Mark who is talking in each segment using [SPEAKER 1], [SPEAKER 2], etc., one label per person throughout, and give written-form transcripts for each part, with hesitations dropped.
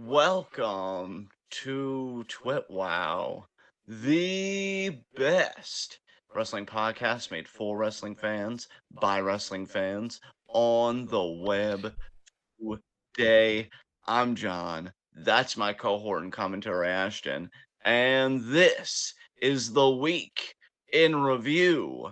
[SPEAKER 1] Welcome to TWitWoW, the best wrestling podcast made for wrestling fans by wrestling fans on the web today. I'm John. That's my cohort and commentary Ashton, and this is the week in review.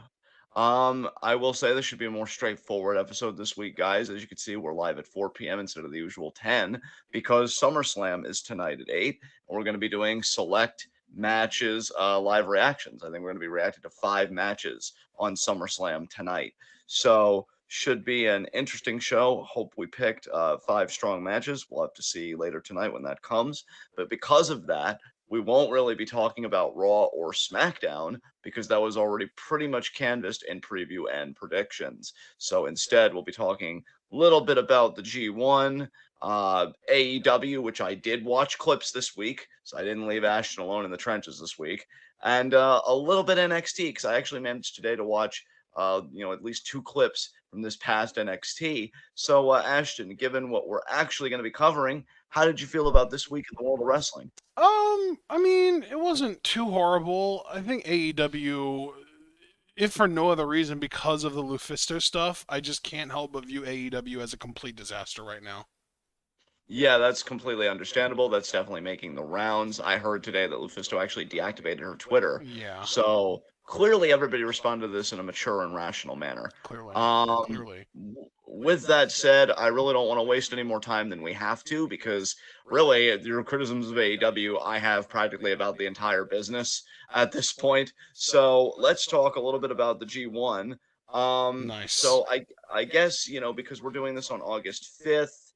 [SPEAKER 1] I will say this should be a more straightforward episode this week, guys. As you can see, we're live at 4 p.m. instead of the usual 10 because SummerSlam is tonight at 8. And we're going to be doing select matches, live reactions. I think we're going to be reacting to 5 matches on SummerSlam tonight. So, should be an interesting show. Hope we picked 5 strong matches. We'll have to see later tonight when that comes. But because of that, we won't really be talking about Raw or SmackDown because that was already pretty much canvassed in preview and predictions. So instead, we'll be talking a little bit about the G1, AEW, which I did watch clips this week, so I didn't leave Ashton alone in the trenches this week, and a little bit NXT because I actually managed today to watch at least 2 clips from this past NXT. So, Ashton, given what we're actually going to be covering, how did you feel about this week in the world of wrestling?
[SPEAKER 2] I mean, it wasn't too horrible. I think AEW, if for no other reason because of the Lufisto stuff, I just can't help but view AEW as a complete disaster right now.
[SPEAKER 1] Yeah, that's completely understandable. That's definitely making the rounds. I heard today that Lufisto actually deactivated her Twitter.
[SPEAKER 2] Yeah,
[SPEAKER 1] So clearly everybody responded to this in a mature and rational manner.
[SPEAKER 2] clearly.
[SPEAKER 1] Um,
[SPEAKER 2] Clearly.
[SPEAKER 1] with that said, I really don't want to waste any more time than we have to because really your criticisms of AEW, I have practically about the entire business at this point. So let's talk a little bit about the G1.
[SPEAKER 2] Nice.
[SPEAKER 1] So I guess, because we're doing this on August 5th,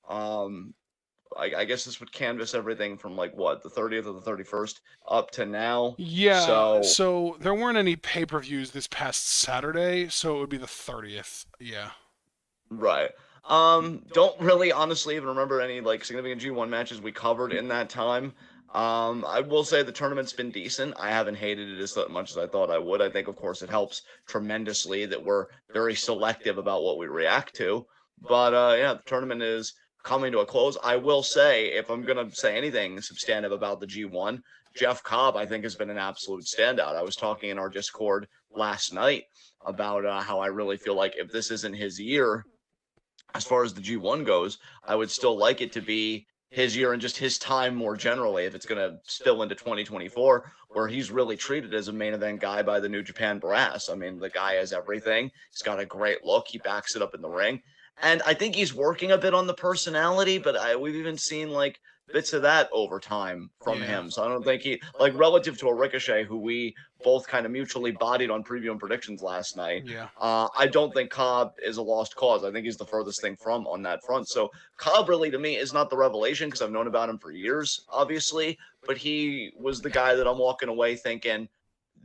[SPEAKER 1] um, I guess this would canvas everything from like what, the 30th or the 31st up to now.
[SPEAKER 2] Yeah,
[SPEAKER 1] So,
[SPEAKER 2] so there weren't any pay-per-views this past Saturday, so it would be the 30th. Yeah.
[SPEAKER 1] right. Don't really honestly even remember any like significant G1 matches we covered in that time. I will say the tournament's been decent. I haven't hated it as much as I thought I would. I think, of course, it helps tremendously that we're very selective about what we react to. But yeah, the tournament is coming to a close. I will say, if I'm gonna say anything substantive about the G1, Jeff Cobb, I think, has been an absolute standout. I was talking in our Discord last night about how I really feel like if this isn't his year, as far as the G1 goes, I would still like it to be his year and just his time more generally if it's going to spill into 2024 where he's really treated as a main event guy by the New Japan brass. I mean, the guy has everything. He's got a great look. He backs it up in the ring. And I think he's working a bit on the personality, but we've even seen like bits of that over time from
[SPEAKER 2] Yeah.
[SPEAKER 1] him. So I don't think he, like, relative to a Ricochet who we both kind of mutually bodied on preview and predictions last night.
[SPEAKER 2] Yeah.
[SPEAKER 1] I don't think Cobb is a lost cause. I think he's the furthest thing from on that front. So Cobb really, to me, is not the revelation because I've known about him for years, obviously. But he was the guy that I'm walking away thinking,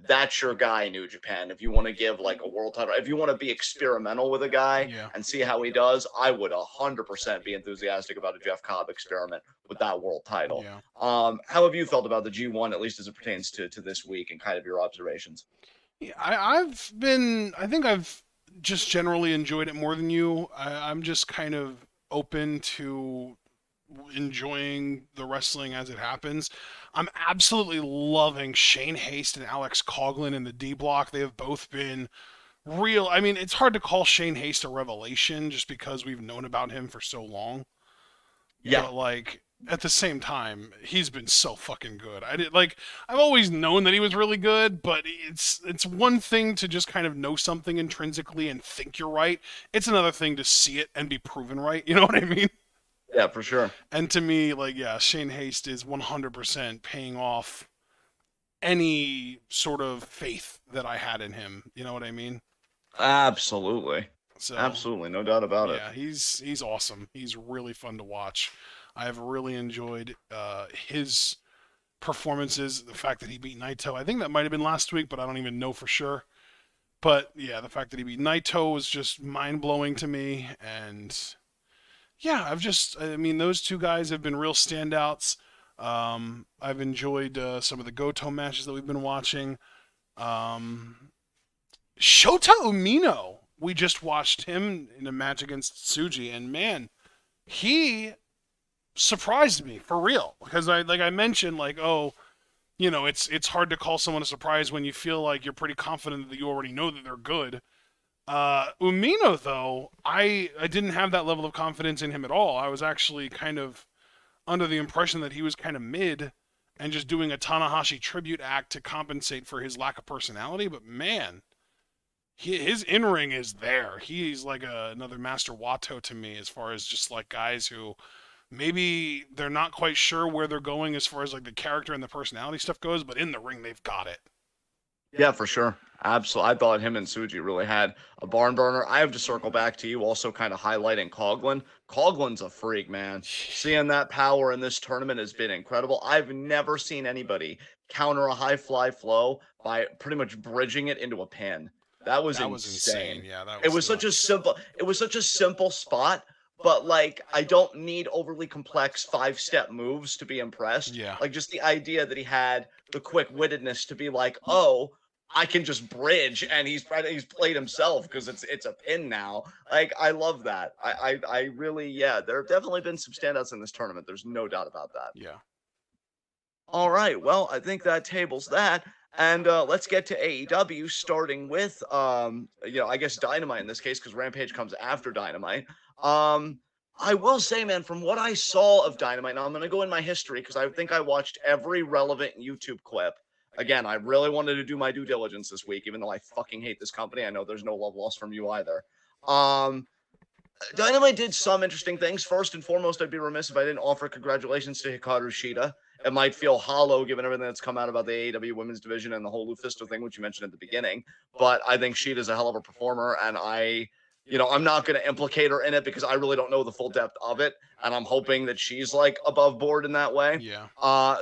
[SPEAKER 1] that's your guy, New Japan. If you want to give like a world title, if you want to be experimental with a guy
[SPEAKER 2] Yeah.
[SPEAKER 1] and see how he does, I would 100% be enthusiastic about a Jeff Cobb experiment with that world title.
[SPEAKER 2] Yeah.
[SPEAKER 1] How have you felt about the G1, at least as it pertains to this week and kind of your observations?
[SPEAKER 2] Yeah, I think I've just generally enjoyed it more than you. I'm just kind of open to enjoying the wrestling as it happens. I'm absolutely loving Shane Haste and Alex Coughlin in the D block. They have both been real. I mean, it's hard to call Shane Haste a revelation just because we've known about him for so long.
[SPEAKER 1] Yeah,
[SPEAKER 2] But like at the same time, he's been so fucking good. I've always known that he was really good, but it's one thing to just kind of know something intrinsically and think you're right. It's another thing to see it and be proven right. You know what I mean?
[SPEAKER 1] yeah, for sure.
[SPEAKER 2] And to me, like, yeah, Shane Haste is 100% paying off any sort of faith that I had in him. You know what I mean?
[SPEAKER 1] Absolutely.
[SPEAKER 2] So,
[SPEAKER 1] Absolutely. No doubt about it.
[SPEAKER 2] yeah, he's awesome. He's really fun to watch. I've really enjoyed his performances. The fact that he beat Naito, I think that might have been last week, but I don't even know for sure. But yeah, the fact that he beat Naito was just mind blowing to me. And yeah, I mean, those two guys have been real standouts. I've enjoyed some of the Goto matches that we've been watching. Um, Shota Umino, we just watched him in a match against Tsuji, and man, he surprised me for real because I mentioned like, oh, it's hard to call someone a surprise when you feel like you're pretty confident that you already know that they're good. Umino though, I didn't have that level of confidence in him at all. I was actually kind of under the impression that he was kind of mid and just doing a Tanahashi tribute act to compensate for his lack of personality. But man, his in ring is there. He's like another Master Wato to me, as far as just like guys who maybe they're not quite sure where they're going as far as like the character and the personality stuff goes, but in the ring they've got it.
[SPEAKER 1] Yeah, for sure. Absolutely. I thought him and Suji really had a barn burner. I have to circle back to you also kind of highlighting Coughlin. Coughlin's a freak, man. Seeing that power in this tournament has been incredible. I've never seen anybody counter a high fly flow by pretty much bridging it into a pin. That was
[SPEAKER 2] That was insane.
[SPEAKER 1] insane.
[SPEAKER 2] Yeah, that
[SPEAKER 1] It
[SPEAKER 2] was
[SPEAKER 1] was such a
[SPEAKER 2] nuts.
[SPEAKER 1] simple spot, but like I don't need overly complex 5-step moves to be impressed.
[SPEAKER 2] Yeah.
[SPEAKER 1] Like just the idea that he had the quick-wittedness to be like, "Oh, I can just bridge," and he's played himself because it's a pin now. Like I love that. I really, yeah. There have definitely been some standouts in this tournament. There's no doubt about that.
[SPEAKER 2] Yeah.
[SPEAKER 1] All right. Well, I think that tables that. And let's get to AEW, starting with I guess Dynamite in this case, because Rampage comes after Dynamite. I will say, man, from what I saw of Dynamite, now I'm gonna go in my history because I think I watched every relevant YouTube clip. Again, I really wanted to do my due diligence this week, even though I fucking hate this company. I know there's no love lost from you either. Um, Dynamite did some interesting things. First and foremost, I'd be remiss if I didn't offer congratulations to Hikaru Shida. It might feel hollow given everything that's come out about the AEW women's division and the whole Lufisto thing, which you mentioned at the beginning. But I think Shida's a hell of a performer, and I'm not going to implicate her in it because I really don't know the full depth of it, and I'm hoping that she's like above board in that way.
[SPEAKER 2] Yeah.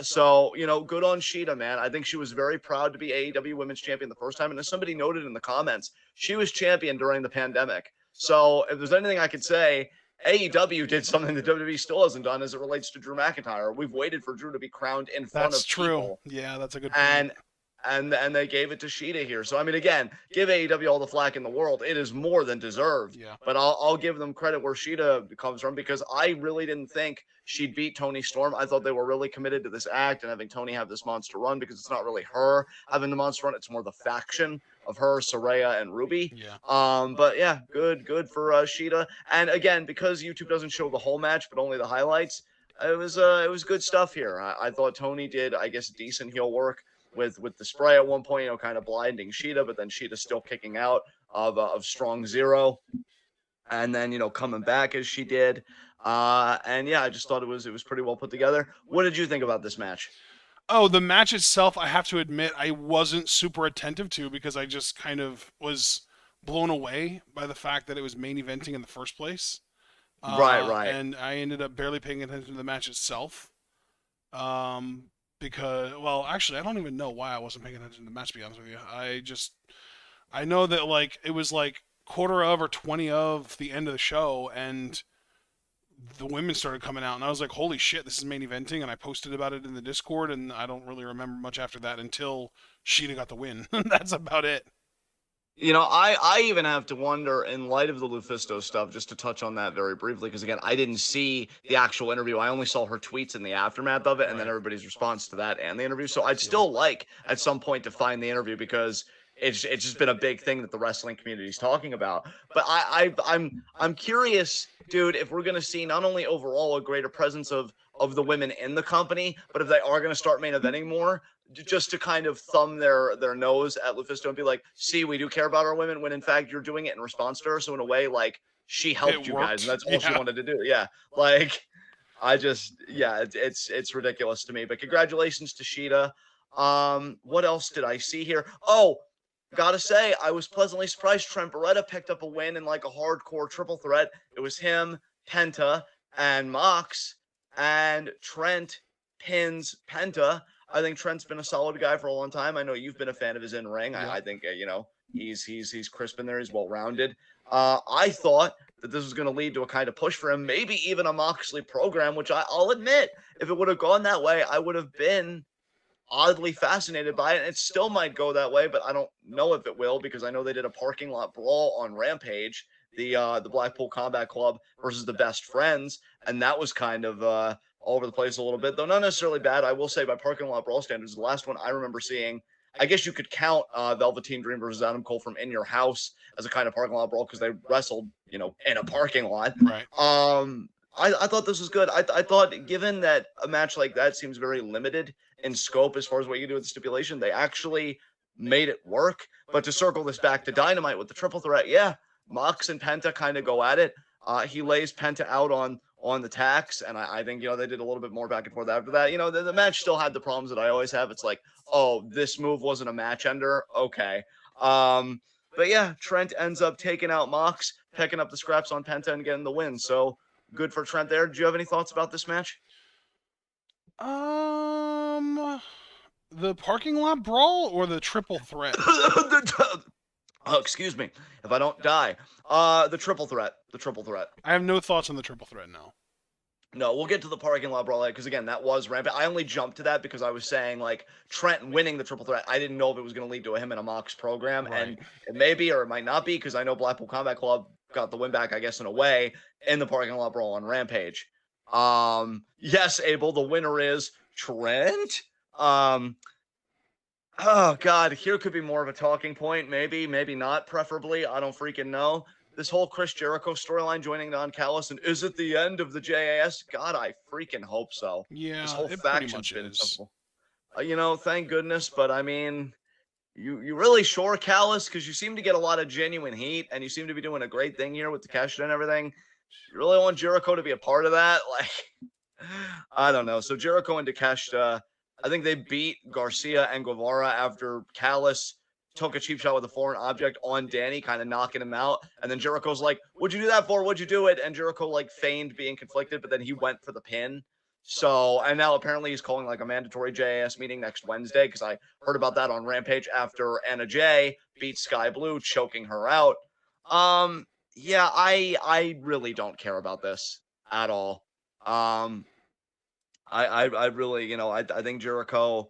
[SPEAKER 1] So good on Shida, man. I think she was very proud to be AEW Women's Champion the first time, and as somebody noted in the comments, she was champion during the pandemic. So if there's anything I could say, AEW did something that WWE still hasn't done as it relates to Drew McIntyre. We've waited for Drew to be crowned in front
[SPEAKER 2] That's
[SPEAKER 1] of
[SPEAKER 2] true.
[SPEAKER 1] people,
[SPEAKER 2] Yeah, that's a good
[SPEAKER 1] and
[SPEAKER 2] point.
[SPEAKER 1] and they gave it to Shida here. So I mean, again, give AEW all the flack in the world. It is more than deserved.
[SPEAKER 2] Yeah.
[SPEAKER 1] But I'll give them credit where Shida comes from because I really didn't think she'd beat Tony Storm. I thought they were really committed to this act and having Tony have this monster run because it's not really her having the monster run. It's more the faction of her, Saraya, and Ruby.
[SPEAKER 2] Yeah.
[SPEAKER 1] But yeah, good for Shida. And again, because YouTube doesn't show the whole match but only the highlights, it was good stuff here. I thought Tony did, I guess, decent heel work with the spray at one point, kind of blinding Shida, but then Shida still kicking out of strong zero, and then coming back as she did. And yeah, I just thought it was pretty well put together. What did you think about this match?
[SPEAKER 2] Oh, the match itself, I have to admit, I wasn't super attentive to because I just kind of was blown away by the fact that it was main eventing in the first place.
[SPEAKER 1] Right.
[SPEAKER 2] And I ended up barely paying attention to the match itself. Um, because, well, actually, I don't even know why I wasn't paying attention to the match, to be honest with you. I know that, like, it was like quarter of or 20 of the end of the show, and the women started coming out, and I was like, holy shit, this is main eventing, and I posted about it in the Discord, and I don't really remember much after that until Sheeta got the win. That's about it.
[SPEAKER 1] I even have to wonder, in light of the Lufisto stuff, just to touch on that very briefly, because again, I didn't see the actual interview. I only saw her tweets in the aftermath of it, and then
[SPEAKER 2] Right.
[SPEAKER 1] everybody's response to that and the interview. So I'd still like at some point to find the interview because it's just been a big thing that the wrestling community is talking about. But I'm curious, dude, if we're gonna see not only overall a greater presence of the women in the company, but if they are gonna start main eventing more, just to kind of thumb their nose at Lufisto and be like, see, we do care about our women when in fact you're doing it in response to her. So in a way, like she helped
[SPEAKER 2] It
[SPEAKER 1] you guys, and
[SPEAKER 2] worked.
[SPEAKER 1] that's all she
[SPEAKER 2] Yeah.
[SPEAKER 1] wanted to do. Yeah. Like it's ridiculous to me. But congratulations to Sheeta. What else did I see here? Oh, gotta say, I was pleasantly surprised Trent Beretta picked up a win in like a hardcore triple threat. It was him, Penta, and Mox, and Trent pins Penta. I think Trent's been a solid guy for a long time. I know you've been a fan of his in ring.
[SPEAKER 2] Yeah.
[SPEAKER 1] I think he's crisp in there. He's well rounded. I thought that this was going to lead to a kind of push for him, maybe even a Moxley program. Which I'll admit, if it would have gone that way, I would have been oddly fascinated by it. And it still might go that way, but I don't know if it will because I know they did a parking lot brawl on Rampage, the Blackpool Combat Club versus the Best Friends, and that was kind of all over the place a little bit, though not necessarily bad. I will say by parking lot brawl standards, the last one I remember seeing, I guess you could count Velveteen Dream versus Adam Cole from In Your House as a kind of parking lot brawl because they wrestled, in a parking lot.
[SPEAKER 2] Right.
[SPEAKER 1] I thought this was good. I thought, given that a match like that seems very limited in scope as far as what you do with the stipulation, they actually made it work. But to circle this back to Dynamite with the triple threat, yeah, Mox and Penta kind of go at it. He lays Penta out on the tacks, and I think they did a little bit more back and forth after that. The match still had the problems that I always have. It's like, oh, this move wasn't a match ender. Okay. But yeah, Trent ends up taking out Mox, picking up the scraps on Penta and getting the win. So good for Trent there. Do you have any thoughts about this match?
[SPEAKER 2] The parking lot brawl or the triple threat?
[SPEAKER 1] Oh, excuse me. If I don't die. The triple threat. The triple threat.
[SPEAKER 2] I have no thoughts on the triple threat now.
[SPEAKER 1] No, we'll get to the parking lot brawl because, again, that was rampant. I only jumped to that because I was saying, like, Trent winning the triple threat. I didn't know if it was going to lead to him in a Mox program.
[SPEAKER 2] Right.
[SPEAKER 1] And it may be or it might not be because I know Blackpool Combat Club got the win back, I guess, in a way, in the parking lot brawl on Rampage. Yes, Abel, the winner is Trent. Oh, God, here could be more of a talking point. Maybe not, preferably. I don't freaking know. This whole Chris Jericho storyline joining Don Callis, and is it the end of the JAS? God, I freaking hope so.
[SPEAKER 2] Yeah,
[SPEAKER 1] this whole
[SPEAKER 2] it
[SPEAKER 1] faction's
[SPEAKER 2] pretty
[SPEAKER 1] been
[SPEAKER 2] much is.
[SPEAKER 1] simple. Thank goodness, but I mean, you really sure, Callis? Because you seem to get a lot of genuine heat, and you seem to be doing a great thing here with the cash and everything. You really want Jericho to be a part of that? Like, I don't know. So Jericho and Takeshita, I think they beat Garcia and Guevara after Callis took a cheap shot with a foreign object on Danny, kind of knocking him out. And then Jericho's like, what'd you do that for? What'd you do it? And Jericho like feigned being conflicted, but then he went for the pin. So, and now apparently he's calling like a mandatory JAS meeting next Wednesday because I heard about that on Rampage after Anna Jay beat Sky Blue, choking her out. Yeah, I really don't care about this at all. I really, I think Jericho,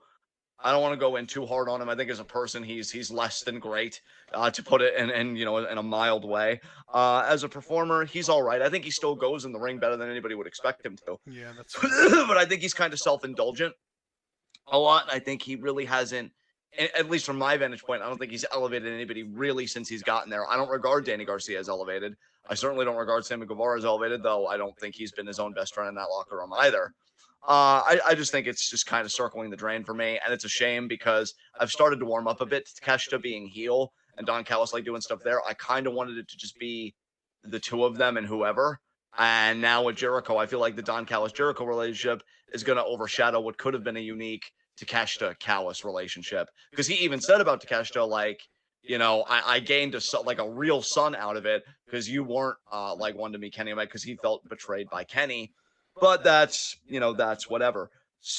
[SPEAKER 1] I don't want to go in too hard on him. I think as a person, he's less than great, to put it in a mild way. As a performer, he's all right. I think he still goes in the ring better than anybody would expect him to.
[SPEAKER 2] Yeah, that's.
[SPEAKER 1] But I think he's kind of self-indulgent a lot. And I think he really hasn't, at least from my vantage point, I don't think he's elevated anybody really since he's gotten there. I don't regard Danny Garcia as elevated. I certainly don't regard Sammy Guevara as elevated, though I don't think he's been his own best friend in that locker room either. I just think it's just kind of circling the drain for me, and it's a shame because I've started to warm up a bit to Takeshita being heel and Don Callis like doing stuff there. I kind of wanted it to just be the two of them and whoever. And now with Jericho, I feel like the Don Callis-Jericho relationship is going to overshadow what could have been a unique Takeshita-Callis relationship. Because he even said about Takeshita, like, I gained a real son out of it because you weren't like one to me, Kenny, because he felt betrayed by Kenny. But that's whatever.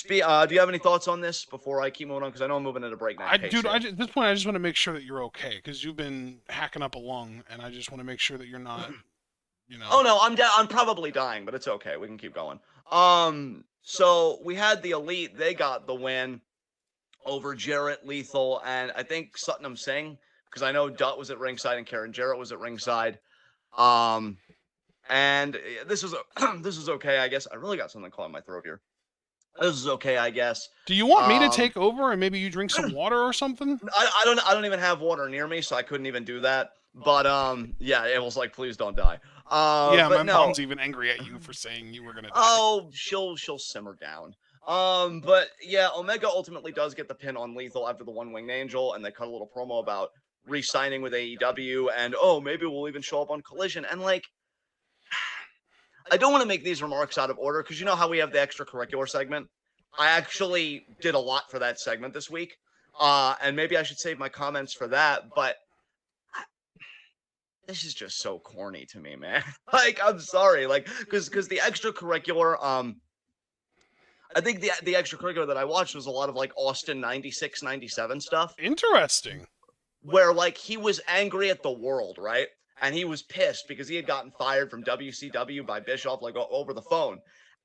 [SPEAKER 1] Do you have any thoughts on this before I keep moving on? Because I know I'm moving at a breakneck pace.
[SPEAKER 2] Dude, at this point, I just want to make sure that you're okay because you've been hacking up a lung, and I just want to make sure that you're not,
[SPEAKER 1] Oh no, I'm probably dying, but it's okay. We can keep going. So we had the Elite. They got the win over Jarrett, Lethal, and I think Satnam Singh, because I know Dutt was at ringside and Karen Jarrett was at ringside. And this is okay, I guess. I really got something caught in my throat here. This is okay, I guess.
[SPEAKER 2] Do you want me to take over and maybe you drink some water or something?
[SPEAKER 1] I don't even have water near me, so I couldn't even do that. But yeah, it was like, please don't die.
[SPEAKER 2] Yeah, my mom's even angry at you for saying you were gonna die.
[SPEAKER 1] Oh, she'll simmer down. But yeah, Omega ultimately does get the pin on Lethal after the One Winged Angel, and they cut a little promo about re-signing with AEW, and maybe we'll even show up on Collision. And like, I don't want to make these remarks out of order because you know how we have the extracurricular segment. I actually did a lot for that segment this week, and maybe I should save my comments for that. But this is just so corny to me, man. Like, I'm sorry, like, because the extracurricular, I think the extracurricular that I watched was a lot of like Austin 96, 97 stuff.
[SPEAKER 2] Interesting.
[SPEAKER 1] Where like he was angry at the world, right? And he was pissed because he had gotten fired from WCW by Bischoff, like over the phone.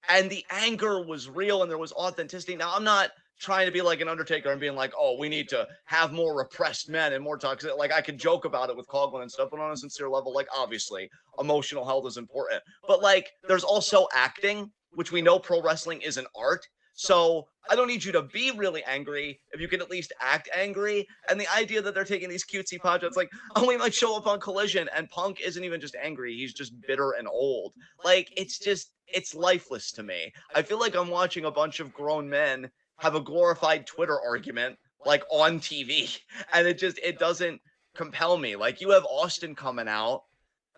[SPEAKER 1] And the anger was real and there was authenticity. Now, I'm not trying to be like an Undertaker and being like, oh, we need to have more repressed men and more toxic. Like, I could joke about it with Coughlin and stuff, but on a sincere level, like, obviously, emotional health is important. But, like, there's also acting, which we know pro wrestling is an art. So I don't need you to be really angry if you can at least act angry. And the idea that they're taking these cutesy punch, it's like, oh, he might show up on Collision, and Punk isn't even just angry; he's just bitter and old. Like it's lifeless to me. I feel like I'm watching a bunch of grown men have a glorified Twitter argument like on TV, and it doesn't compel me. Like you have Austin coming out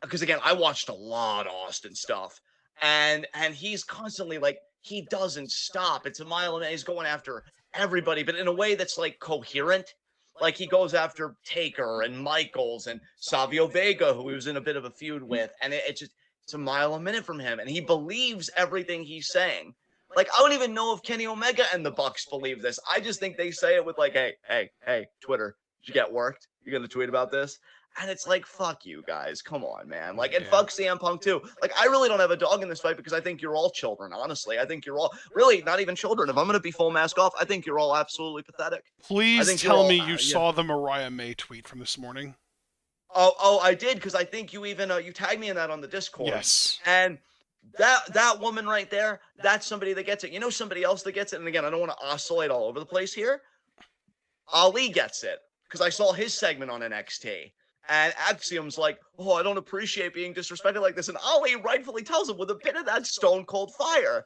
[SPEAKER 1] because again, I watched a lot of Austin stuff, and he's constantly like he doesn't stop. It's a mile and he's going after everybody, but in a way that's like coherent. Like he goes after Taker and Michaels and Savio Vega, who he was in a bit of a feud with, and it's a mile a minute from him, and he believes everything he's saying. Like I don't even know if Kenny Omega and the Bucks believe this. I just think they say it with like, hey, Twitter, did you get worked? You gonna tweet about this? And it's like, fuck you guys. Come on, man. Like, and fuck CM Punk too. Like, I really don't have a dog in this fight because I think you're all children, honestly. I think you're all really not even children. If I'm going to be full mask off, I think you're all absolutely pathetic.
[SPEAKER 2] Please tell me you saw the Mariah May tweet from this morning.
[SPEAKER 1] Oh, I did because I think you even you tagged me in that on the Discord.
[SPEAKER 2] Yes.
[SPEAKER 1] And that woman right there, that's somebody that gets it. You know somebody else that gets it? And again, I don't want to oscillate all over the place here. Ali gets it because I saw his segment on NXT. And Axiom's like, oh, I don't appreciate being disrespected like this. And Ali rightfully tells him with a bit of that stone cold fire.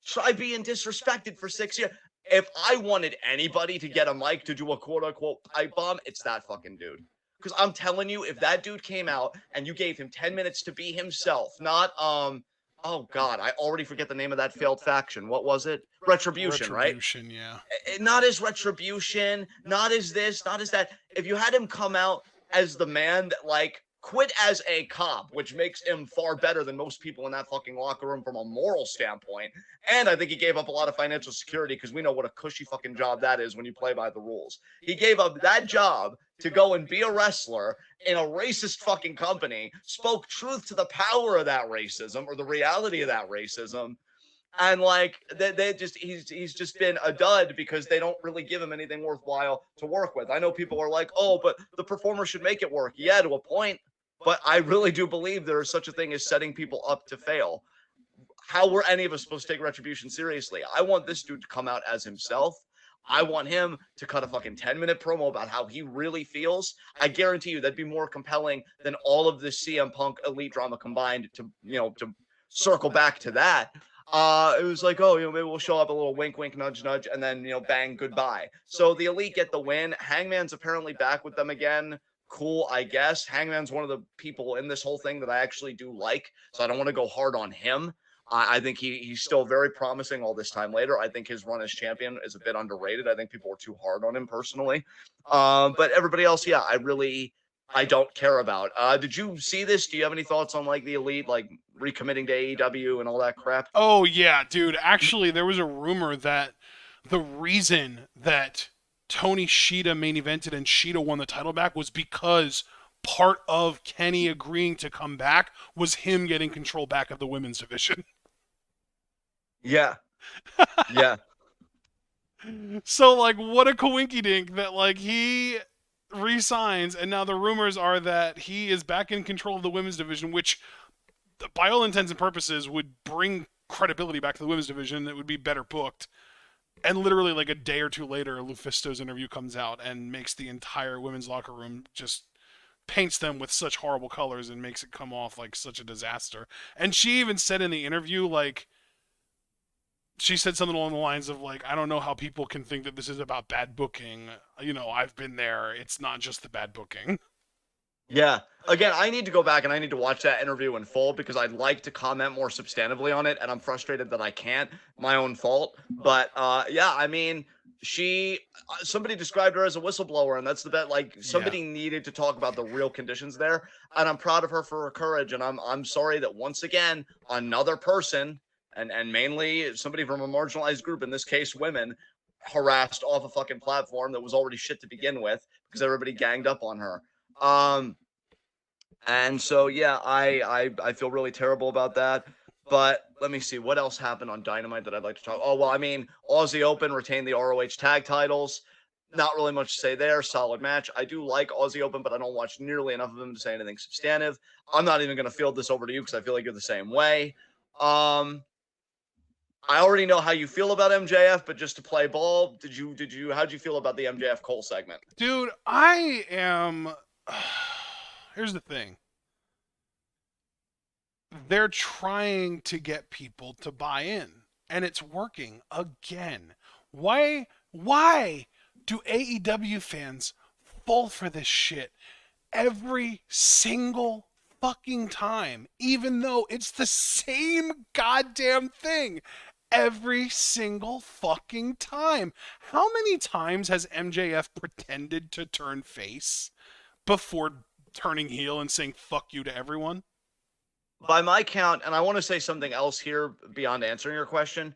[SPEAKER 1] Try being disrespected for 6 years. If I wanted anybody to get a mic to do a quote unquote pipe bomb, it's that fucking dude. Because I'm telling you, if that dude came out and you gave him 10 minutes to be himself, not oh god, I already forget the name of that failed faction. What was it? Retribution, right?
[SPEAKER 2] Retribution, yeah.
[SPEAKER 1] Not as Retribution, not as this, not as that. If you had him come out as the man that like quit as a cop, which makes him far better than most people in that fucking locker room from a moral standpoint. And I think he gave up a lot of financial security because we know what a cushy fucking job that is when you play by the rules. He gave up that job to go and be a wrestler in a racist fucking company, spoke truth to the power of that racism or the reality of that racism. And like they just he's just been a dud because they don't really give him anything worthwhile to work with. I know people are like, oh, but the performer should make it work. Yeah, to a point. But I really do believe there is such a thing as setting people up to fail. How were any of us supposed to take Retribution seriously? I want this dude to come out as himself. I want him to cut a fucking 10-minute promo about how he really feels. I guarantee you that'd be more compelling than all of this CM Punk elite drama combined to circle back to that. It was like, oh, maybe we'll show up a little wink, wink, nudge, nudge, and then, bang, goodbye. So the Elite get the win. Hangman's apparently back with them again. Cool, I guess. Hangman's one of the people in this whole thing that I actually do like, so I don't want to go hard on him. I think he's still very promising all this time later. I think his run as champion is a bit underrated. I think people were too hard on him personally. But everybody else, yeah, I don't care about. Did you see this? Do you have any thoughts on like the Elite, like recommitting to AEW and all that crap?
[SPEAKER 2] Oh yeah, dude. Actually, there was a rumor that the reason that Tony Shida main evented and Shida won the title back was because part of Kenny agreeing to come back was him getting control back of the women's division.
[SPEAKER 1] Yeah. Yeah.
[SPEAKER 2] So like, what a coinkydink that like he resigns, and now the rumors are that he is back in control of the women's division, which by all intents and purposes would bring credibility back to the women's division. That would be better booked. And literally like a day or two later, Lufisto's interview comes out and makes the entire women's locker room just paints them with such horrible colors and makes it come off like such a disaster. And she even said in the interview, like, she said something along the lines of like, I don't know how people can think that this is about bad booking. I've been there. It's not just the bad booking.
[SPEAKER 1] Yeah. Again, I need to go back and I need to watch that interview in full because I'd like to comment more substantively on it, and I'm frustrated that I can't. My own fault. But yeah, I mean, somebody described her as a whistleblower, and that's the bet. Like somebody needed to talk about the real conditions there, and I'm proud of her for her courage. And I'm sorry that once again another person, and mainly somebody from a marginalized group, in this case women, harassed off a fucking platform that was already shit to begin with because everybody ganged up on her. And so yeah, I feel really terrible about that. But let me see what else happened on Dynamite that I'd like to talk. Oh well, I mean, Aussie Open retained the ROH tag titles. Not really much to say there. Solid match. I do like Aussie Open, but I don't watch nearly enough of them to say anything substantive. I'm not even going to field this over to you because I feel like you're the same way. I already know how you feel about MJF, but just to play ball, how'd you feel about the MJF Cole segment?
[SPEAKER 2] Dude, I am. Here's the thing. They're trying to get people to buy in, and it's working again. Why do AEW fans fall for this shit every single fucking time, even though it's the same goddamn thing every single fucking time? How many times has MJF pretended to turn face before turning heel and saying fuck you to everyone?
[SPEAKER 1] By my count, and I want to say something else here beyond answering your question.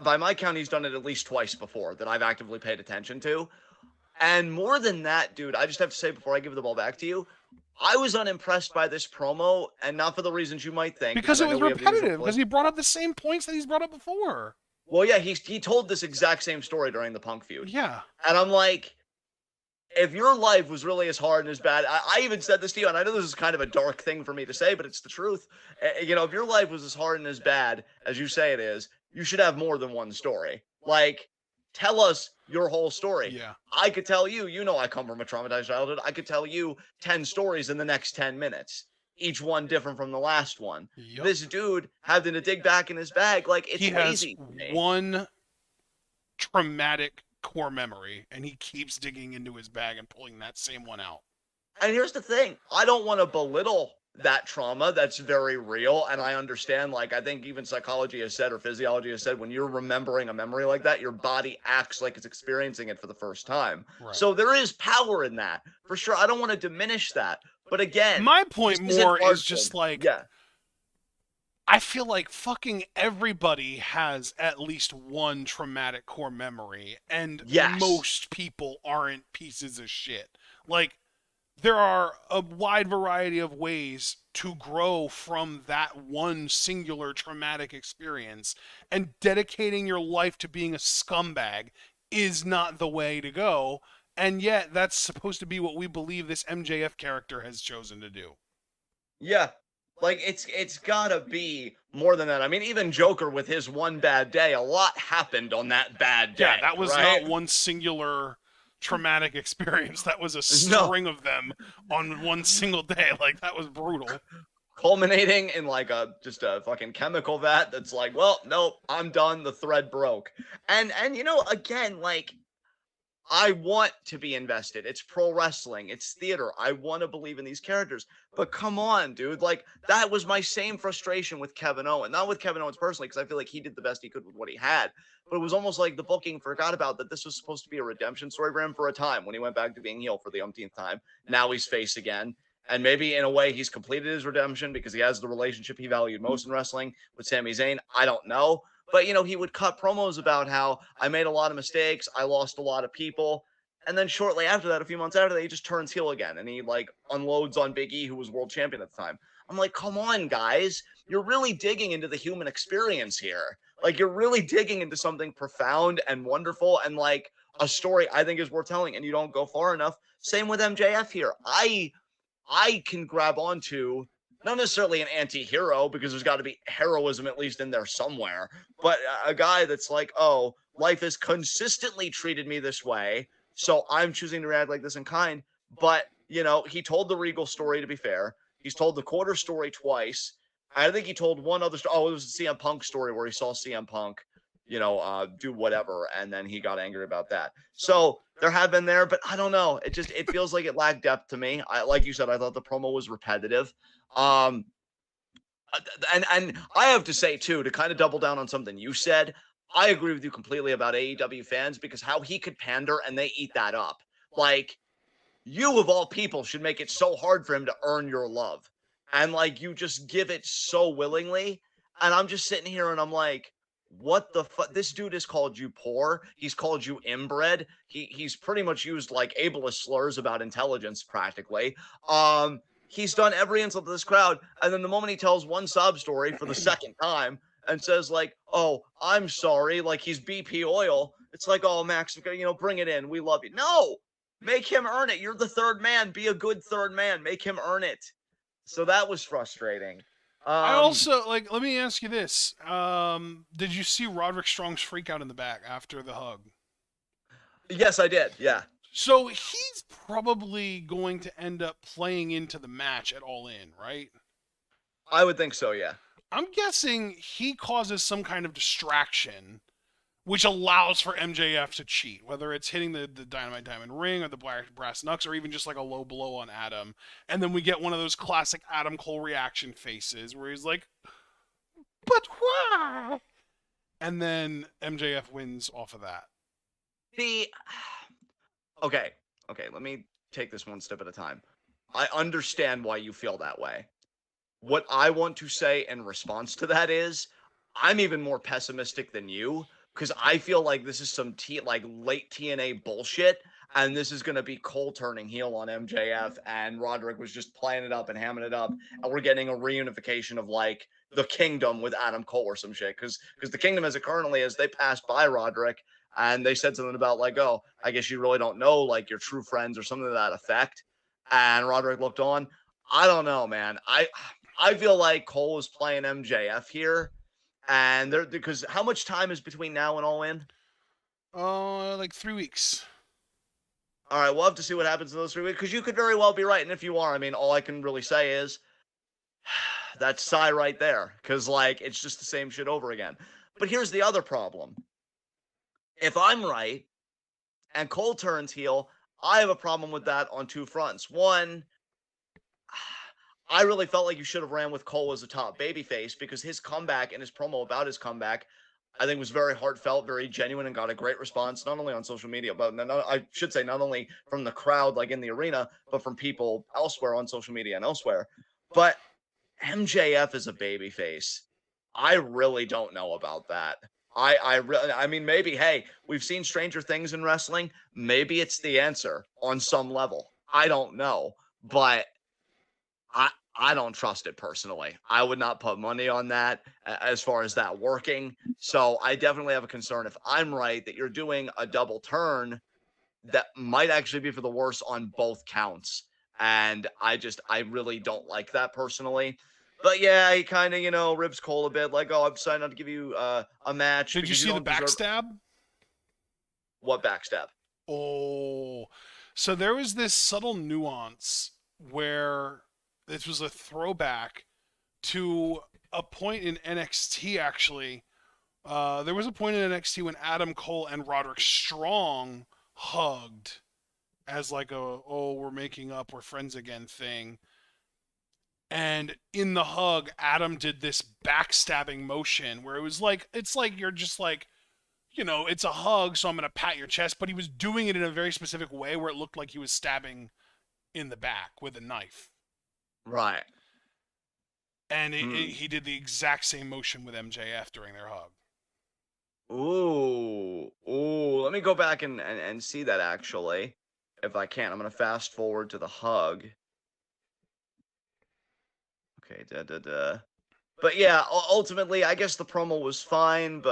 [SPEAKER 1] By my count, he's done it at least twice before that I've actively paid attention to. And more than that, dude, I just have to say before I give the ball back to you, I was unimpressed by this promo, and not for the reasons you might think.
[SPEAKER 2] Because it
[SPEAKER 1] I
[SPEAKER 2] was
[SPEAKER 1] know we have the usual
[SPEAKER 2] repetitive, because he brought up the same points that he's brought up before.
[SPEAKER 1] Well, yeah, he told this exact same story during the Punk feud.
[SPEAKER 2] Yeah.
[SPEAKER 1] And I'm like, if your life was really as hard and as bad, I even said this to you, and I know this is kind of a dark thing for me to say, but it's the truth. You know, if your life was as hard and as bad as you say it is, you should have more than one story. Like, tell us your whole story.
[SPEAKER 2] Yeah.
[SPEAKER 1] I could tell you, you know, I come from a traumatized childhood. I could tell you 10 stories in the next 10 minutes, each one different from the last one.
[SPEAKER 2] Yep.
[SPEAKER 1] This dude having to dig back in his bag, like, it's
[SPEAKER 2] he
[SPEAKER 1] lazy.
[SPEAKER 2] Has one traumatic core memory, and he keeps digging into his bag and pulling that same one out.
[SPEAKER 1] And here's the thing. I don't want to belittle that trauma. That's very real. And I understand, like, I think even psychology has said, or physiology has said, when you're remembering a memory like that, your body acts like it's experiencing it for the first time.
[SPEAKER 2] Right.
[SPEAKER 1] So there is power in that, for sure. I don't want to diminish that. But again,
[SPEAKER 2] my point more is just like,
[SPEAKER 1] yeah.
[SPEAKER 2] I feel like fucking everybody has at least one traumatic core memory, and
[SPEAKER 1] yes.
[SPEAKER 2] most people aren't pieces of shit. Like, there are a wide variety of ways to grow from that one singular traumatic experience, and dedicating your life to being a scumbag is not the way to go, and yet that's supposed to be what we believe this MJF character has chosen to do.
[SPEAKER 1] Yeah. Like, it's gotta be more than that. I mean, even Joker with his one bad day, a lot happened on that bad day.
[SPEAKER 2] Yeah, that was
[SPEAKER 1] right?
[SPEAKER 2] not one singular traumatic experience. That was a string of them on one single day. Like, that was brutal.
[SPEAKER 1] Culminating in like just a fucking chemical vat that's like, well, nope, I'm done. The thread broke. And you know, again, like, I want to be invested. It's pro wrestling. It's theater. I want to believe in these characters. But come on, dude. Like, that was my same frustration with Kevin Owens. Not with Kevin Owens personally, because I feel like he did the best he could with what he had. But it was almost like the booking forgot about that this was supposed to be a redemption story for him for a time when he went back to being heel for the umpteenth time. Now he's face again. And maybe in a way he's completed his redemption because he has the relationship he valued most in wrestling with Sami Zayn. I don't know. But, you know, he would cut promos about how I made a lot of mistakes. I lost a lot of people. And then shortly after that, a few months after that, he just turns heel again. And he, like, unloads on Big E, who was world champion at the time. I'm like, come on, guys. You're really digging into the human experience here. Like, you're really digging into something profound and wonderful and, like, a story I think is worth telling. And you don't go far enough. Same with MJF here. I can grab onto not necessarily an anti-hero, because there's got to be heroism at least in there somewhere, but a guy that's like, oh, life has consistently treated me this way, so I'm choosing to react like this in kind. But, you know, he told the Regal story, to be fair. He's told the Quarter story twice. I think he told one other story. Oh, it was the CM Punk story where he saw CM Punk, you know, do whatever, and then he got angry about that. So there have been there, but I don't know. It feels like it lacked depth to me. Like you said, I thought the promo was repetitive. And I have to say too, to kind of double down on something you said, I agree with you completely about AEW fans, because how he could pander and they eat that up. Like, you of all people should make it so hard for him to earn your love. And like, you just give it so willingly. And I'm just sitting here and I'm like, what the fuck? This dude has called you poor. He's called you inbred. He's pretty much used like ableist slurs about intelligence practically. He's done every insult to this crowd. And then the moment he tells one sob story for the second time and says like, oh, I'm sorry, like he's BP oil. It's like, oh, Max, you know, bring it in. We love you. No, make him earn it. You're the third man. Be a good third man. Make him earn it. So that was frustrating.
[SPEAKER 2] I
[SPEAKER 1] Um,
[SPEAKER 2] also like. Let me ask you this: did you see Roderick Strong's freak out in the back after the hug?
[SPEAKER 1] yes, I did. Yeah,
[SPEAKER 2] So he's probably going to end up playing into the match at All In, right?
[SPEAKER 1] I would think so. Yeah.
[SPEAKER 2] I'm guessing he causes some kind of distraction, which allows for MJF to cheat, whether it's hitting the Dynamite Diamond Ring or the Brass Knucks or even just like a low blow on Adam. And then we get one of those classic Adam Cole reaction faces where he's like, but why? And then MJF wins off of that.
[SPEAKER 1] The okay, okay. Let me take this one step at a time. I understand why you feel that way. What I want to say in response to that is, I'm even more pessimistic than you because I feel like this is some like late TNA bullshit, and this is gonna be Cole turning heel on MJF, and Roderick was just playing it up and hamming it up, and we're getting a reunification of like the Kingdom with Adam Cole or some shit. Because the Kingdom, as it currently is, they passed by Roderick and they said something about like, oh, I guess you really don't know like your true friends or something to that effect. And Roderick looked on. I don't know, man. I feel like Cole is playing MJF here, and they're because how much time is between now and All In?
[SPEAKER 2] Like 3 weeks.
[SPEAKER 1] All right, we'll have to see what happens in those 3 weeks because you could very well be right, and if you are, I mean, all I can really say is that's Psy right there because like it's just the same shit over again. But here's the other problem: if I'm right and Cole turns heel, I have a problem with that on two fronts. One, I really felt like you should have ran with Cole as a top babyface because his comeback and his promo about his comeback, I think, was very heartfelt, very genuine, and got a great response, not only on social media, but I should say not only from the crowd, like in the arena, but from people elsewhere on social media and elsewhere. But MJF is a babyface. I really don't know about that. I mean, maybe, hey, we've seen stranger things in wrestling. Maybe it's the answer on some level. I don't know. But I don't trust it personally. I would not put money on that as far as that working. So I definitely have a concern if I'm right that you're doing a double turn that might actually be for the worse on both counts. And I really don't like that personally. But yeah, he kind of, ribs Cole a bit like, oh, I'm deciding not to give you a match
[SPEAKER 2] Did you
[SPEAKER 1] because you
[SPEAKER 2] see the
[SPEAKER 1] don't deserve
[SPEAKER 2] backstab?
[SPEAKER 1] what backstab.
[SPEAKER 2] Oh, so there was this subtle nuance where this was a throwback to a point in NXT, actually. There was a point in NXT when Adam Cole and Roderick Strong hugged as like a, oh, we're making up, we're friends again thing. And in the hug, Adam did this backstabbing motion where it was like, it's like you're just like, it's a hug, so I'm going to pat your chest. But he was doing it in a very specific way where it looked like he was stabbing in the back with a knife.
[SPEAKER 1] Right.
[SPEAKER 2] And he did the exact same motion with MJF during their hug.
[SPEAKER 1] Ooh. Let me go back and see that actually, if I can. I'm going to fast forward to the hug. Okay, But yeah, ultimately, I guess the promo was fine,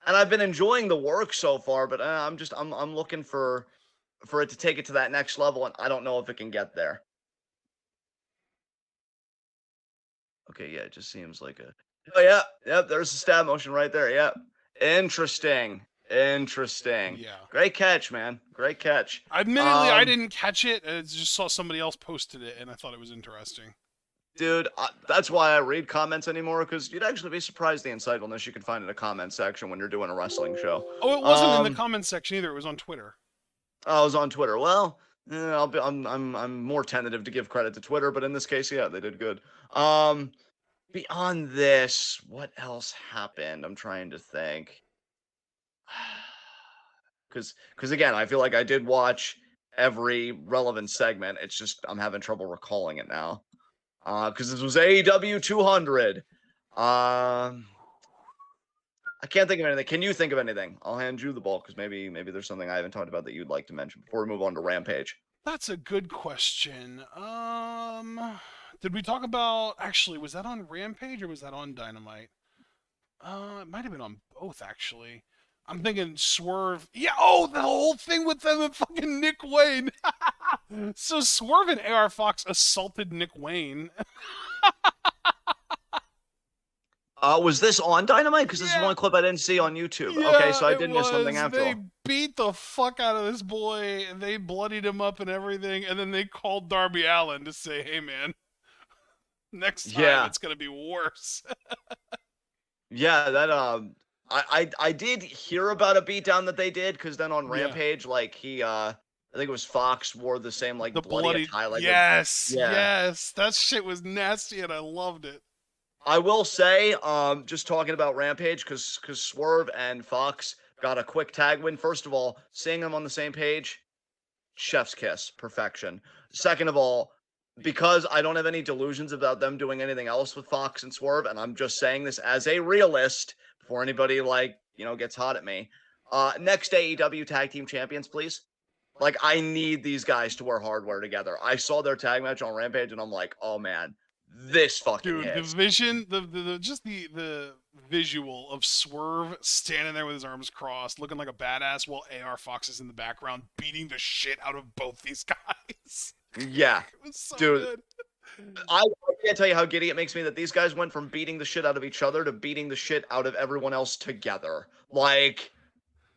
[SPEAKER 1] and I've been enjoying the work so far, but I'm looking for it to take it to that next level, and I don't know if it can get there. Okay, yeah, it just seems like a. Oh yeah, yep. There's a stab motion right there. Yep. Interesting.
[SPEAKER 2] Yeah.
[SPEAKER 1] Great catch, man. Great catch.
[SPEAKER 2] Admittedly, I didn't catch it. I just saw somebody else posted it, and I thought it was interesting.
[SPEAKER 1] Dude, that's why I read comments anymore, because you'd actually be surprised the insightfulness you can find in a comment section when you're doing a wrestling show.
[SPEAKER 2] Oh, it wasn't in the comments section either. It was on Twitter.
[SPEAKER 1] I was on Twitter. Well, I'm more tentative to give credit to Twitter, but in this case, yeah, they did good. Beyond this, what else happened? I'm trying to think. Because again, I feel like I did watch every relevant segment. It's just I'm having trouble recalling it now. Because this was AEW 200. I can't think of anything. Can you think of anything? I'll hand you the ball because maybe there's something I haven't talked about that you'd like to mention before we move on to Rampage.
[SPEAKER 2] That's a good question. Did we talk about, actually, was that on Rampage or was that on Dynamite? It might have been on both, actually. I'm thinking Swerve. Yeah, oh, the whole thing with them and fucking Nick Wayne. So Swerve and AR Fox assaulted Nick Wayne.
[SPEAKER 1] Was this on Dynamite? Because this is
[SPEAKER 2] Yeah,
[SPEAKER 1] one clip I didn't see on YouTube. Okay,
[SPEAKER 2] yeah,
[SPEAKER 1] so I
[SPEAKER 2] it
[SPEAKER 1] did miss something
[SPEAKER 2] was.
[SPEAKER 1] after
[SPEAKER 2] They
[SPEAKER 1] all.
[SPEAKER 2] beat the fuck out of this boy. They bloodied him up and everything, and then they called Darby Allin to say, "Hey, man, next time
[SPEAKER 1] Yeah,
[SPEAKER 2] it's gonna be worse."
[SPEAKER 1] yeah, that I did hear about a beatdown that they did because then on
[SPEAKER 2] Yeah,
[SPEAKER 1] Rampage, like I think it was Fox wore the same like
[SPEAKER 2] the
[SPEAKER 1] bloody
[SPEAKER 2] bloody.
[SPEAKER 1] attire, like
[SPEAKER 2] Yes,
[SPEAKER 1] yeah.
[SPEAKER 2] yes, that shit was nasty, and I loved it.
[SPEAKER 1] I will say, just talking about Rampage, because Swerve and Fox got a quick tag win. First of all, seeing them on the same page, chef's kiss, perfection. Second of all, because I don't have any delusions about them doing anything else with Fox and Swerve, and I'm just saying this as a realist before anybody gets hot at me. Next AEW tag team champions, please. Like I need these guys to wear hardware together. I saw their tag match on Rampage, and I'm like, oh man, this fucking
[SPEAKER 2] Dude, the
[SPEAKER 1] hits.
[SPEAKER 2] vision, the just the visual of Swerve standing there with his arms crossed, looking like a badass, while AR Fox is in the background beating the shit out of both these guys.
[SPEAKER 1] Yeah,
[SPEAKER 2] It was so
[SPEAKER 1] dude.
[SPEAKER 2] good.
[SPEAKER 1] I can't tell you how giddy it makes me that these guys went from beating the shit out of each other to beating the shit out of everyone else together. Like,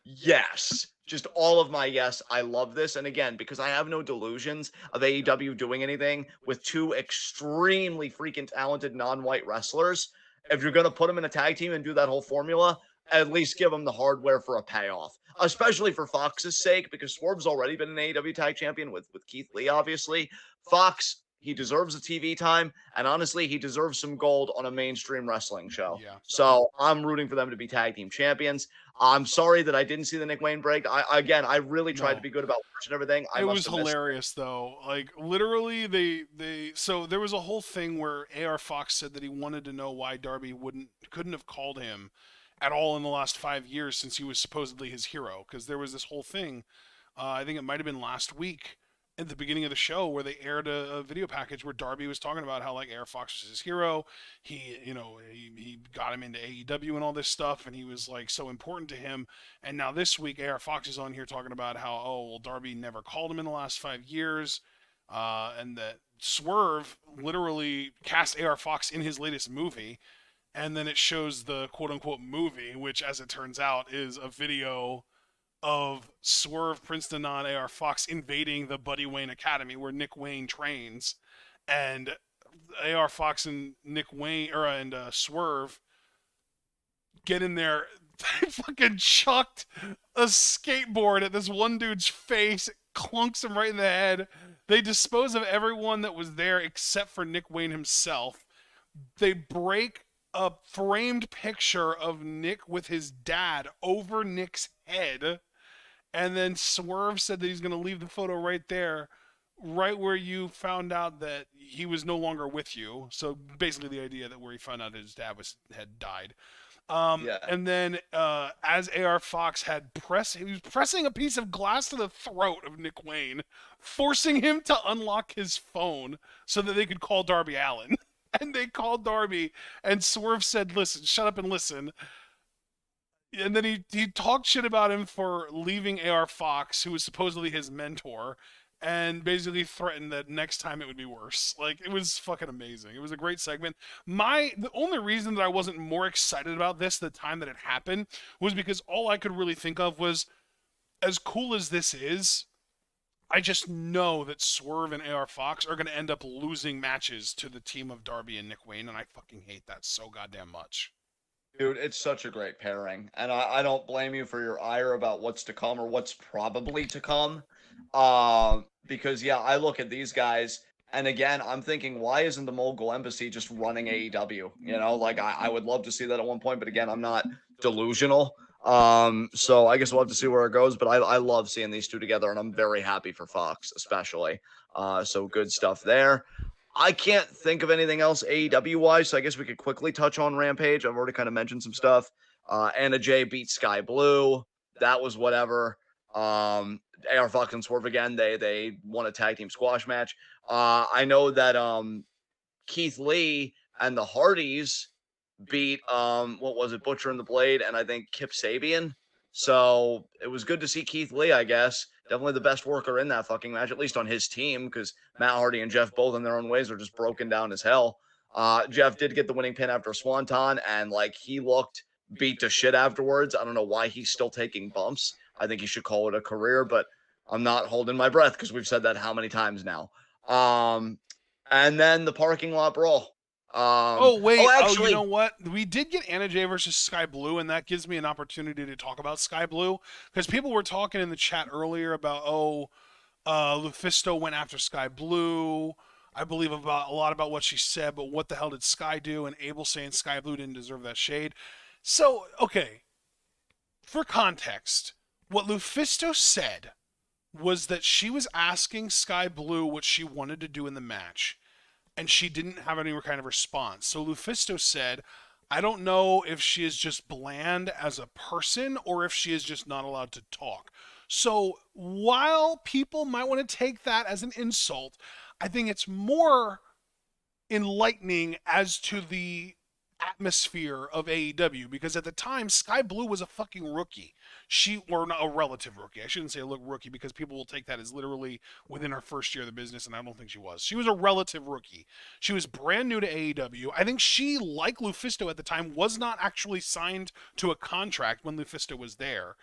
[SPEAKER 1] yes. Just all of my yes. I love this. And again, because I have no delusions of AEW doing anything with two extremely freaking talented non-white wrestlers, if you're going to put them in a tag team and do that whole formula, at least give them the hardware for a payoff, especially for Fox's sake, because Swerve's already been an AEW tag champion with Keith Lee, obviously. Fox, he deserves the TV time, and honestly, he deserves some gold on a mainstream wrestling show.
[SPEAKER 2] Yeah.
[SPEAKER 1] So I'm rooting for them to be tag team champions. I'm sorry that I didn't see the Nick Wayne break. I really tried to
[SPEAKER 2] No.
[SPEAKER 1] be good about watching everything. I
[SPEAKER 2] It
[SPEAKER 1] must
[SPEAKER 2] was
[SPEAKER 1] have missed it.
[SPEAKER 2] hilarious though. Like literally they so there was a whole thing where AR Fox said that he wanted to know why Darby couldn't have called him at all in the last 5 years since he was supposedly his hero, because there was this whole thing, I think it might have been last week at the beginning of the show, where they aired a video package where Darby was talking about how like Air Fox was his hero. He got him into AEW and all this stuff, and he was like so important to him. And now this week, Air Fox is on here talking about how, oh well, Darby never called him in the last 5 years, and that Swerve literally cast AR Fox in his latest movie. And then it shows the quote unquote movie, which, as it turns out, is a video of Swerve, Princeton on AR Fox invading the Buddy Wayne Academy where Nick Wayne trains, and AR Fox and Nick Wayne and Swerve get in there. They fucking chucked a skateboard at this one dude's face. It clunks him right in the head. They dispose of everyone that was there except for Nick Wayne himself. They break a framed picture of Nick with his dad over Nick's head. And then Swerve said that he's going to leave the photo right there, right where you found out that he was no longer with you. So basically, the idea that where he found out his dad had died.
[SPEAKER 1] Yeah.
[SPEAKER 2] And then as AR Fox he was pressing a piece of glass to the throat of Nick Wayne, forcing him to unlock his phone so that they could call Darby Allin. And they called Darby, and Swerve said, "Listen, shut up and listen." And then he talked shit about him for leaving AR Fox, who was supposedly his mentor, and basically threatened that next time it would be worse. Like, it was fucking amazing. It was a great segment. The only reason that I wasn't more excited about this the time that it happened was because all I could really think of was, as cool as this is, I just know that Swerve and AR Fox are going to end up losing matches to the team of Darby and Nick Wayne, and I fucking hate that so goddamn much.
[SPEAKER 1] Dude, it's such a great pairing. And I don't blame you for your ire about what's to come or what's probably to come. Because, yeah, I look at these guys, and again, I'm thinking, why isn't the Mogul Embassy just running AEW? You know, like, I would love to see that at one point, but again, I'm not delusional. So I guess we'll have to see where it goes, but I love seeing these two together, and I'm very happy for Fox, especially. So good stuff there. I can't think of anything else AEW wise, so I guess we could quickly touch on Rampage. I've already kind of mentioned some stuff. Anna Jay beat Sky Blue. That was whatever. AR Fox and Swerve again. They won a tag team squash match. I know that Keith Lee and the Hardys beat what was it, Butcher and the Blade, and I think Kip Sabian. So it was good to see Keith Lee, I guess. Definitely the best worker in that fucking match, at least on his team, because Matt Hardy and Jeff both in their own ways are just broken down as hell. Jeff did get the winning pin after Swanton, and like he looked beat to shit afterwards. I don't know why he's still taking bumps. I think he should call it a career, but I'm not holding my breath because we've said that how many times now. And then the parking lot brawl.
[SPEAKER 2] Oh wait! Oh, you know
[SPEAKER 1] Actually,
[SPEAKER 2] what? We did get Anna Jay versus Sky Blue, and that gives me an opportunity to talk about Sky Blue because people were talking in the chat earlier about Lufisto went after Sky Blue. I believe about a lot about what she said, but what the hell did Sky do? And Abel saying Sky Blue didn't deserve that shade. So okay, for context, what Lufisto said was that she was asking Sky Blue what she wanted to do in the match, and she didn't have any kind of response. So Lufisto said, I don't know if she is just bland as a person or if she is just not allowed to talk. So while people might want to take that as an insult, I think it's more enlightening as to the atmosphere of AEW because at the time Sky Blue was a fucking rookie. Or not a relative rookie. I shouldn't say a rookie because people will take that as literally within her first year of the business, and I don't think she was. She was a relative rookie. She was brand new to AEW. I think she, like Lufisto at the time, was not actually signed to a contract when Lufisto was there.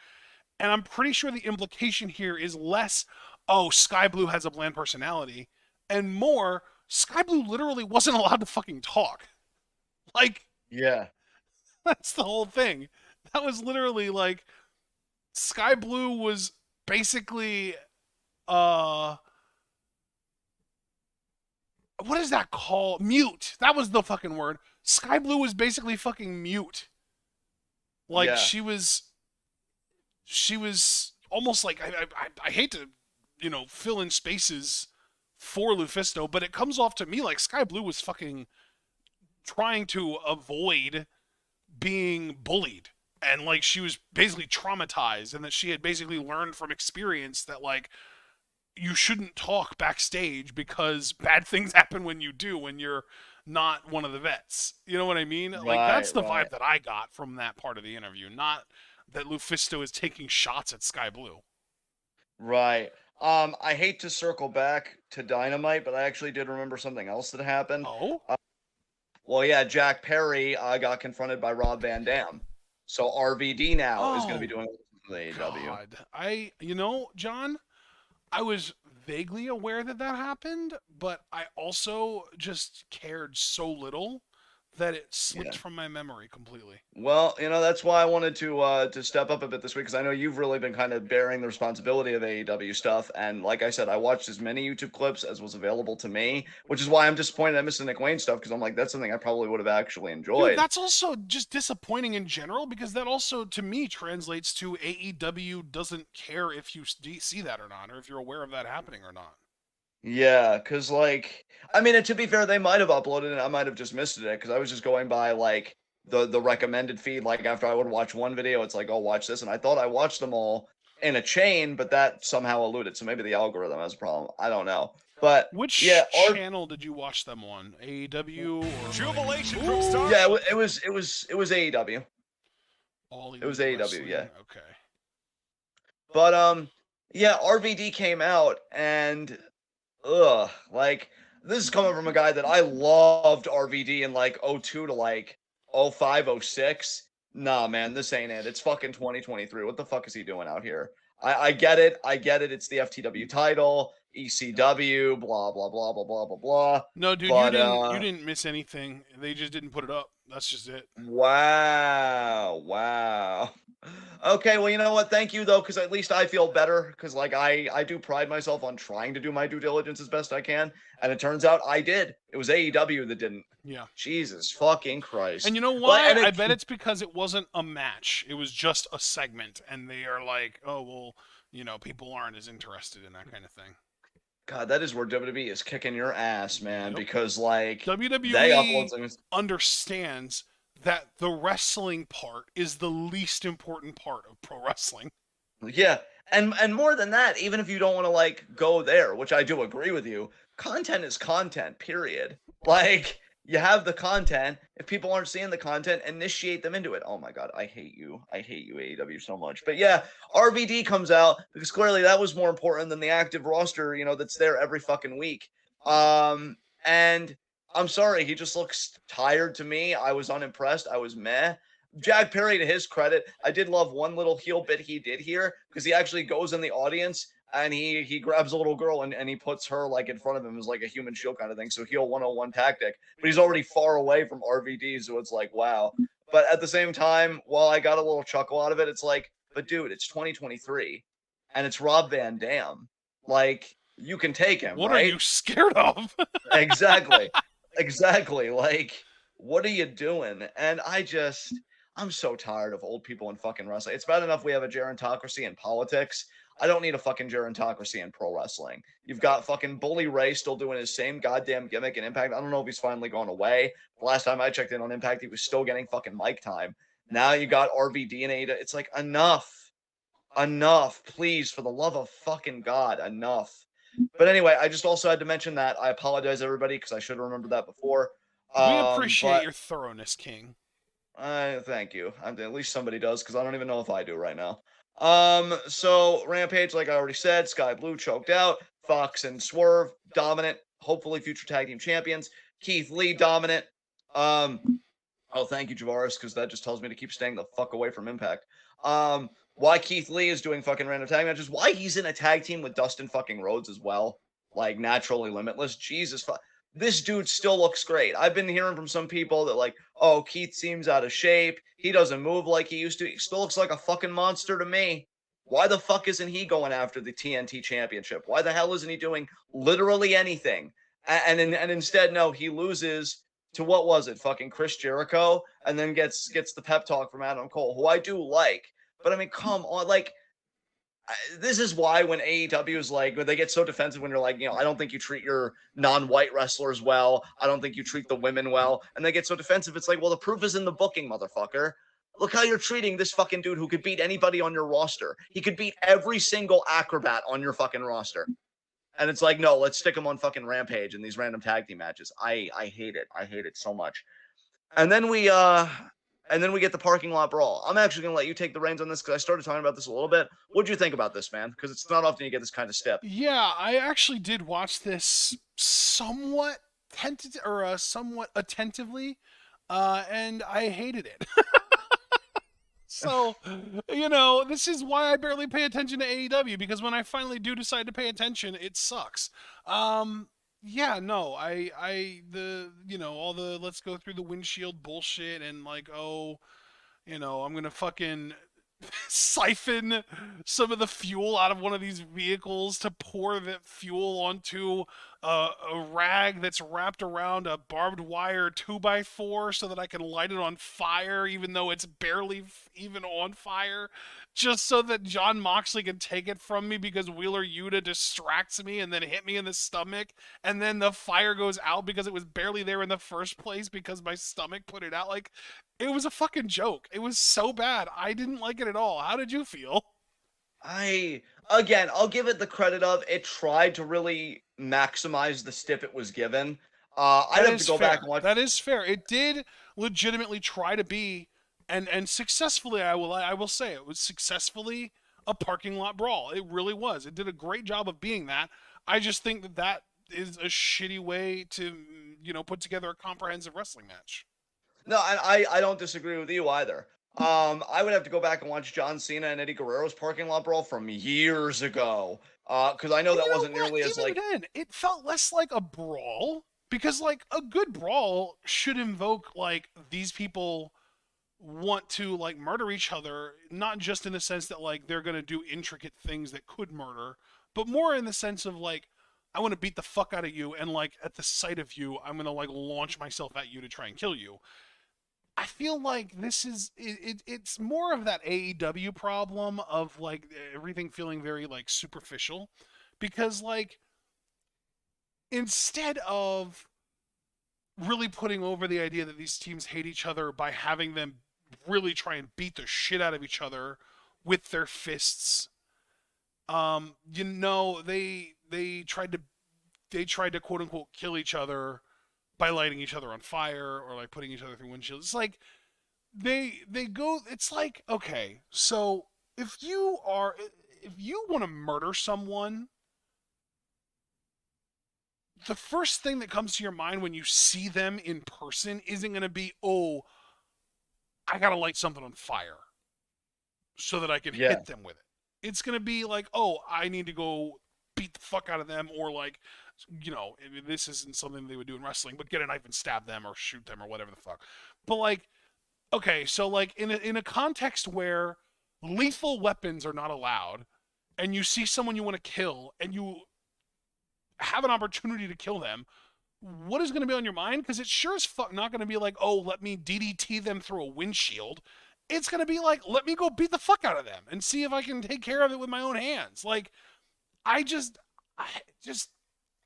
[SPEAKER 2] And I'm pretty sure the implication here is less, oh, Sky Blue has a bland personality, and more, Sky Blue literally wasn't allowed to fucking talk. Like,
[SPEAKER 1] yeah,
[SPEAKER 2] that's the whole thing. That was literally like Sky Blue was basically what is that called? Mute. That was the fucking word. Sky Blue was basically fucking mute. Like
[SPEAKER 1] yeah.
[SPEAKER 2] she was almost like I hate to, fill in spaces for Lufisto, but it comes off to me like Sky Blue was fucking trying to avoid being bullied, and like she was basically traumatized, and that she had basically learned from experience that like you shouldn't talk backstage because bad things happen when you do when you're not one of the vets. You know what I mean? Like
[SPEAKER 1] Right,
[SPEAKER 2] that's the
[SPEAKER 1] right,
[SPEAKER 2] vibe that I got from that part of the interview, not that Lufisto is taking shots at Sky Blue.
[SPEAKER 1] right. I hate to circle back to Dynamite, but I actually did remember something else that happened.
[SPEAKER 2] Oh?
[SPEAKER 1] Well, yeah, Jack Perry got confronted by Rob Van Dam. So RVD now is going to be
[SPEAKER 2] Oh
[SPEAKER 1] doing the AEW.
[SPEAKER 2] God. John, I was vaguely aware that that happened, but I also just cared so little that it slipped
[SPEAKER 1] Yeah.
[SPEAKER 2] from my memory completely.
[SPEAKER 1] Well, that's why I wanted to step up a bit this week because I know you've really been kind of bearing the responsibility of AEW stuff, and like I said, I watched as many YouTube clips as was available to me, which is why I'm disappointed I missed the Nick Wayne stuff because I'm like that's something I probably would have actually
[SPEAKER 2] Dude,
[SPEAKER 1] enjoyed.
[SPEAKER 2] that's also just disappointing in general because that also, to me, translates to AEW doesn't care if you see that or not, or if you're aware of that happening or not.
[SPEAKER 1] Yeah, because like, I mean, and to be fair, they might have uploaded it. I might have just missed it because I was just going by like the recommended feed. Like after I would watch one video, it's like, oh, watch this, and I thought I watched them all in a chain, but that somehow eluded. So maybe the algorithm has a problem. I don't know. But yeah,
[SPEAKER 2] Which channel did you watch them on? AEW or
[SPEAKER 3] Jubilation
[SPEAKER 2] like,
[SPEAKER 3] from
[SPEAKER 2] ooh,
[SPEAKER 3] Star.
[SPEAKER 1] yeah, it was AEW.
[SPEAKER 2] All
[SPEAKER 1] It was
[SPEAKER 2] Elite
[SPEAKER 1] AEW, yeah.
[SPEAKER 2] Wrestling? Okay.
[SPEAKER 1] But yeah, RVD came out and like this is coming from a guy that I loved RVD in like '02 to like '05, '06. Nah, man, this ain't it. It's fucking 2023. What the fuck is he doing out here? I get it. I get it. It's the FTW title, ECW, blah blah blah blah blah blah blah.
[SPEAKER 2] No, dude,
[SPEAKER 1] But
[SPEAKER 2] you didn't miss anything. They just didn't put it up. That's just it.
[SPEAKER 1] wow, wow. Okay, well, you know what? Thank you though, because at least I feel better. Because like I do pride myself on trying to do my due diligence as best I can, and it turns out I did. It was AEW that didn't.
[SPEAKER 2] Yeah.
[SPEAKER 1] Jesus fucking
[SPEAKER 2] And
[SPEAKER 1] Christ!
[SPEAKER 2] you know
[SPEAKER 1] Like,
[SPEAKER 2] why?
[SPEAKER 1] and
[SPEAKER 2] I
[SPEAKER 1] it,
[SPEAKER 2] bet it's because it wasn't a match. It was just a segment, and they are like, oh well, people aren't as interested in that kind of thing.
[SPEAKER 1] God, that is where WWE is kicking your ass, man.
[SPEAKER 2] Yep.
[SPEAKER 1] Because like they upload
[SPEAKER 2] WWE
[SPEAKER 1] things.
[SPEAKER 2] understands that the wrestling part is the least important part of pro wrestling.
[SPEAKER 1] Yeah, and more than that, even if you don't want to like go there, which I do agree with you, content is content, period. Like you have the content. If people aren't seeing the content, initiate them into it. Oh my god, I hate you. I hate you, AEW, so much. But yeah, RVD comes out because clearly that was more important than the active roster, that's there every fucking week. And I'm sorry, he just looks tired to me. I was unimpressed. I was meh. Jack Perry, to his credit, I did love one little heel bit he did here because he actually goes in the audience and he grabs a little girl and he puts her like in front of him as like a human shield kind of thing. So heel 101 tactic, but he's already far away from RVD, so it's like wow. But at the same time, while I got a little chuckle out of it, it's like, but dude, it's 2023 and it's Rob Van Dam. Like you can take him,
[SPEAKER 2] What are
[SPEAKER 1] right?
[SPEAKER 2] you scared of?
[SPEAKER 1] Exactly. Exactly. Like, what are you doing? And I'm so tired of old people in fucking wrestling. It's bad enough we have a gerontocracy in politics. I don't need a fucking gerontocracy in pro wrestling. You've got fucking Bully Ray still doing his same goddamn gimmick and Impact. I don't know if he's finally gone away. The last time I checked in on Impact, he was still getting fucking mic time. Now you got RVD and Ada. It's like, enough. Enough. Please, for the love of fucking God, enough. But anyway, I just also had to mention that. I apologize, everybody, because I should have remembered that before.
[SPEAKER 2] We appreciate
[SPEAKER 1] But
[SPEAKER 2] your thoroughness, King.
[SPEAKER 1] thank you. At least somebody does, because I don't even know if I do right now. So Rampage, like I already said, Sky Blue choked out. Fox and Swerve dominant. Hopefully, future tag team champions. Keith Lee dominant. Oh, thank you, Javaris, because that just tells me to keep staying the fuck away from Impact. Why Keith Lee is doing fucking random tag matches, why he's in a tag team with Dustin fucking Rhodes as well, like Naturally Limitless. Jesus, this dude still looks great. I've been hearing from some people that like, oh, Keith seems out of shape. He doesn't move like he used to. He still looks like a fucking monster to me. Why the fuck isn't he going after the TNT championship? Why the hell isn't he doing literally anything? And instead, no, he loses to what was it? Fucking Chris Jericho, and then gets the pep talk from Adam Cole, who I do like. But I mean, come on, like this is why when AEW is like, when they get so defensive, when you're like, I don't think you treat your non-white wrestlers well. I don't think you treat the women well. And they get so defensive. It's like, well, the proof is in the booking, motherfucker. Look how you're treating this fucking dude who could beat anybody on your roster. He could beat every single acrobat on your fucking roster. And it's like, no, let's stick him on fucking Rampage in these random tag team matches. I hate it. I hate it so much. And then we get the parking lot brawl. I'm actually gonna let you take the reins on this because I started talking about this a little bit. What'd you think about this, man? Because it's not often you get this kind of step.
[SPEAKER 2] Yeah, I actually did watch this somewhat somewhat attentively, and I hated it. So, this is why I barely pay attention to AEW, because when I finally do decide to pay attention, it sucks. Yeah, no, all the let's go through the windshield bullshit and like, oh, I'm gonna fucking siphon some of the fuel out of one of these vehicles to pour the fuel onto a rag that's wrapped around a barbed wire 2x4 so that I can light it on fire even though it's barely even on fire, just so that John Moxley can take it from me because Wheeler Yuta distracts me and then hit me in the stomach, and then the fire goes out because it was barely there in the first place because my stomach put it out. Like, it was a fucking joke. It was so bad. I didn't like it at all. How did you feel?
[SPEAKER 1] I'll give it the credit of it tried to really maximize the stip it was given. I'd
[SPEAKER 2] That
[SPEAKER 1] have to
[SPEAKER 2] is
[SPEAKER 1] go back
[SPEAKER 2] fair.
[SPEAKER 1] and watch.
[SPEAKER 2] That is fair. It did legitimately try to be, and successfully, I will say it was successfully a parking lot brawl. It really was. It did a great job of being that. I just think that is a shitty way to put together a comprehensive wrestling match.
[SPEAKER 1] No, I don't disagree with you either. I would have to go back and watch John Cena and Eddie Guerrero's parking lot brawl from years ago. Because I know
[SPEAKER 2] And
[SPEAKER 1] that
[SPEAKER 2] you know
[SPEAKER 1] wasn't
[SPEAKER 2] what?
[SPEAKER 1] nearly as
[SPEAKER 2] Even
[SPEAKER 1] like.
[SPEAKER 2] then, it felt less like a brawl, because like a good brawl should invoke like these people want to like murder each other, not just in the sense that like they're going to do intricate things that could murder, but more in the sense of like, I want to beat the fuck out of you, and like at the sight of you I'm going to like launch myself at you to try and kill you. I feel like this is it's more of that AEW problem of like everything feeling very like superficial, because like instead of really putting over the idea that these teams hate each other by having them really try and beat the shit out of each other with their fists, they tried to quote unquote kill each other by lighting each other on fire or like putting each other through windshields. It's like they go. It's like, okay, so if you want to murder someone, the first thing that comes to your mind when you see them in person isn't going to be, oh, I got to light something on fire so that I can
[SPEAKER 1] Yeah.
[SPEAKER 2] hit them with it. It's going to be like, oh, I need to go beat the fuck out of them, or like, this isn't something they would do in wrestling, but get a knife and stab them or shoot them or whatever the fuck. But like, okay, so like in a context where lethal weapons are not allowed, and you see someone you want to kill, and you have an opportunity to kill them, what is going to be on your mind? Because it's sure as fuck not going to be like, oh, let me DDT them through a windshield. It's going to be like, let me go beat the fuck out of them and see if I can take care of it with my own hands. Like, I just,